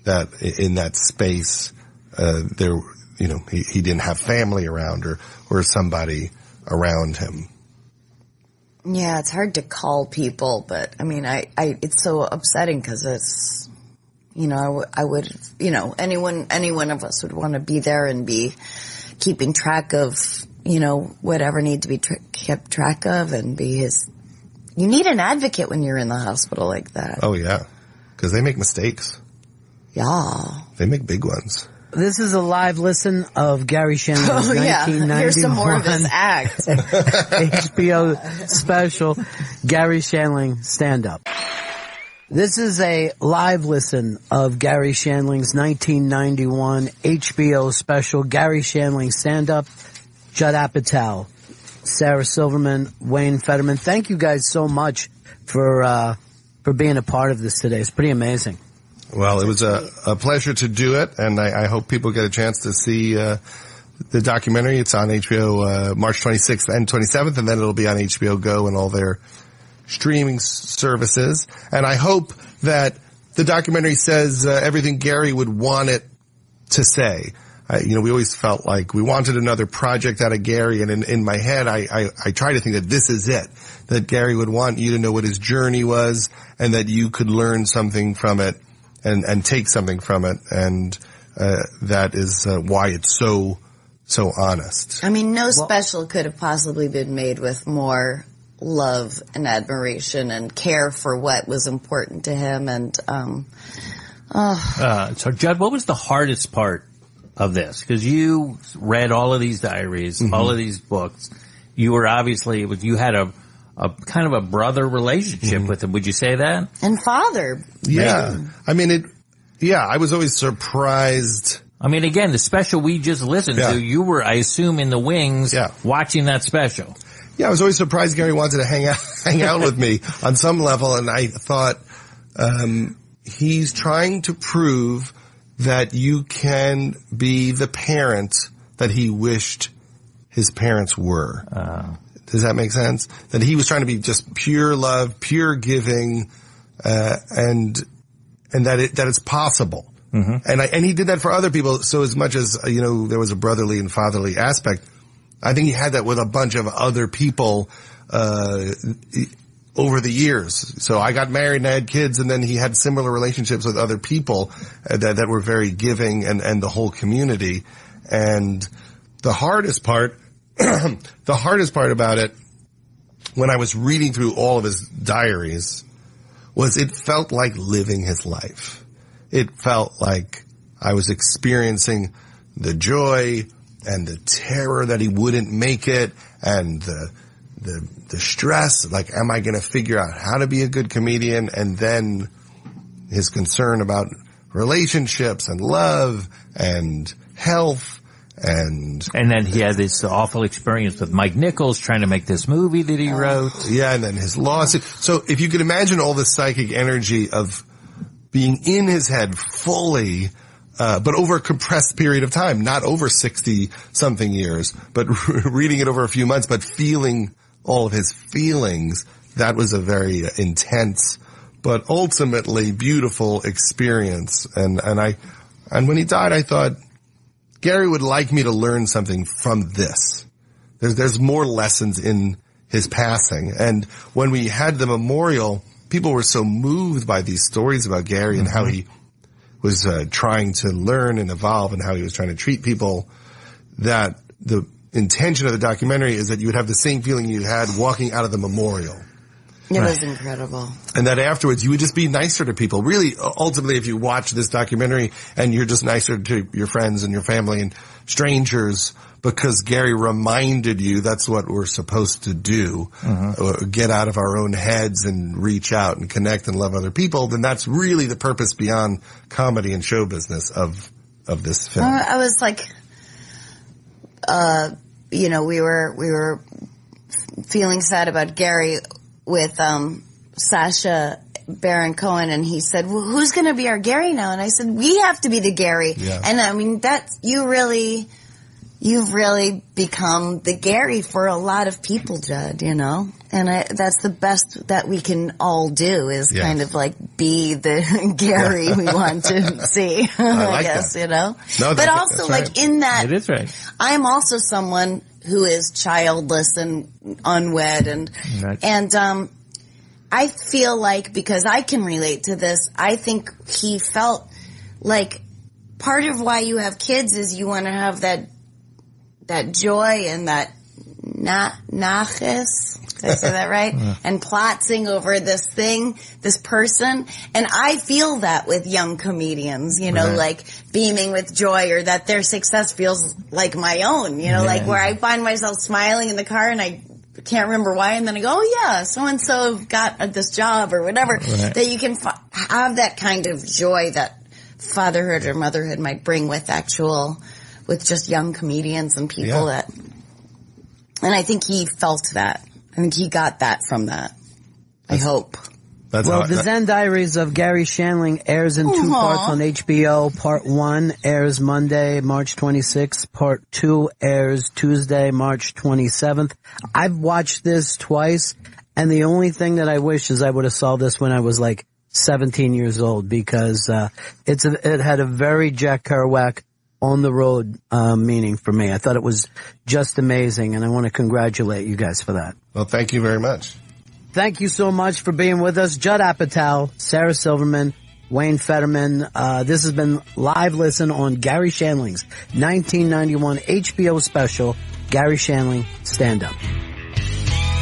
that in that space, there, you know, he didn't have family around or somebody around him. Yeah, it's hard to call people, but I mean, it's so upsetting because it's, you know, I would, you know, any one of us would want to be there and be keeping track of, you know, whatever need to be kept track of and be his. You need an advocate when you're in the hospital like that. Oh, yeah. Because they make mistakes. Yeah. They make big ones. This is a live listen of Garry Shandling's 1991. Here's some more of his act. HBO special, Garry Shandling Stand Up. This is a live listen of Garry Shandling's 1991 HBO special, Garry Shandling Stand Up, Judd Apatow, Sarah Silverman, Wayne Fetterman. Thank you guys so much for being a part of this today. It's pretty amazing. Well, it was a pleasure to do it, and I hope people get a chance to see the documentary. It's on HBO March 26th and 27th, and then it'll be on HBO Go and all their streaming services. And I hope that the documentary says everything Garry would want it to say. You know, we always felt like we wanted another project out of Garry, and in my head, I try to think that this is it, that Garry would want you to know what his journey was, and that you could learn something from it, and take something from it, and that is why it's so honest. I mean, no special could have possibly been made with more love and admiration and care for what was important to him, and so Judd, what was the hardest part of this? Because you read all of these diaries, all of these books. You were obviously, you had a kind of a brother relationship with him. Would you say that? And father. Yeah. I mean, I was always surprised. I mean, again, the special we just listened to, you were, I assume, in the wings watching that special. Yeah, I was always surprised Garry wanted to hang out with me on some level, and I thought, he's trying to prove that you can be the parent that he wished his parents were. Does that make sense? That he was trying to be just pure love, pure giving, and that it's possible. And he did that for other people. So as much as, you know, there was a brotherly and fatherly aspect, I think he had that with a bunch of other people, over the years. So I got married and I had kids, and then he had similar relationships with other people that were very giving, and the whole community. And the hardest part about it, when I was reading through all of his diaries, was it felt like living his life. It felt like I was experiencing the joy and the terror that he wouldn't make it, and the stress, like, am I going to figure out how to be a good comedian? And then his concern about relationships and love and health. And then he had this awful experience with Mike Nichols trying to make this movie that he wrote. Yeah, and then his lawsuit. So if you could imagine all the psychic energy of being in his head fully, but over a compressed period of time, not over 60-something years, but reading it over a few months, but feeling all of his feelings, that was a very intense but ultimately beautiful experience. And when he died, I thought, Garry would like me to learn something from this. There's more lessons in his passing. And when we had the memorial, people were so moved by these stories about Garry and how he was trying to learn and evolve and how he was trying to treat people, that the intention of the documentary is that you would have the same feeling you had walking out of the memorial. It was incredible. And that afterwards you would just be nicer to people. Really, ultimately, if you watch this documentary and you're just nicer to your friends and your family and strangers because Garry reminded you that's what we're supposed to do, get out of our own heads and reach out and connect and love other people, then that's really the purpose beyond comedy and show business of this film. I was like, we were feeling sad about Garry with Sacha Baron Cohen, and he said, well, who's going to be our Garry now? And I said, we have to be the Garry. Yeah. And I mean, you've really become the Garry for a lot of people, Judd, And that's the best that we can all do is kind of like be the Garry we want to see, I guess, that. No, but also like right. In that, it is right. I'm also someone who is childless and unwed and I feel like because I can relate to this, I think he felt like part of why you have kids is you want to have that joy and that naches. Did I say that right? And plotzing over this person. And I feel that with young comedians, like beaming with joy or that their success feels like my own, like where I find myself smiling in the car and I can't remember why. And then I go, oh yeah, so-and-so got this job or whatever. Right. That you can have that kind of joy that fatherhood or motherhood might bring with just young comedians and people and I think he felt that. I think he got that from that. I hope. The Zen Diaries of Garry Shandling airs in two parts on HBO. Part 1 airs Monday, March 26th. Part 2 airs Tuesday, March 27th. I've watched this twice, and the only thing that I wish is I would have saw this when I was like 17 years old because it had a very Jack Kerouac on the road meaning for me. I thought it was just amazing, and I want to congratulate you guys for that. Well, thank you very much. Thank you so much for being with us. Judd Apatow, Sarah Silverman, Wayne Fetterman. This has been Live Listen on Garry Shandling's 1991 HBO special, Garry Shandling Stand Up.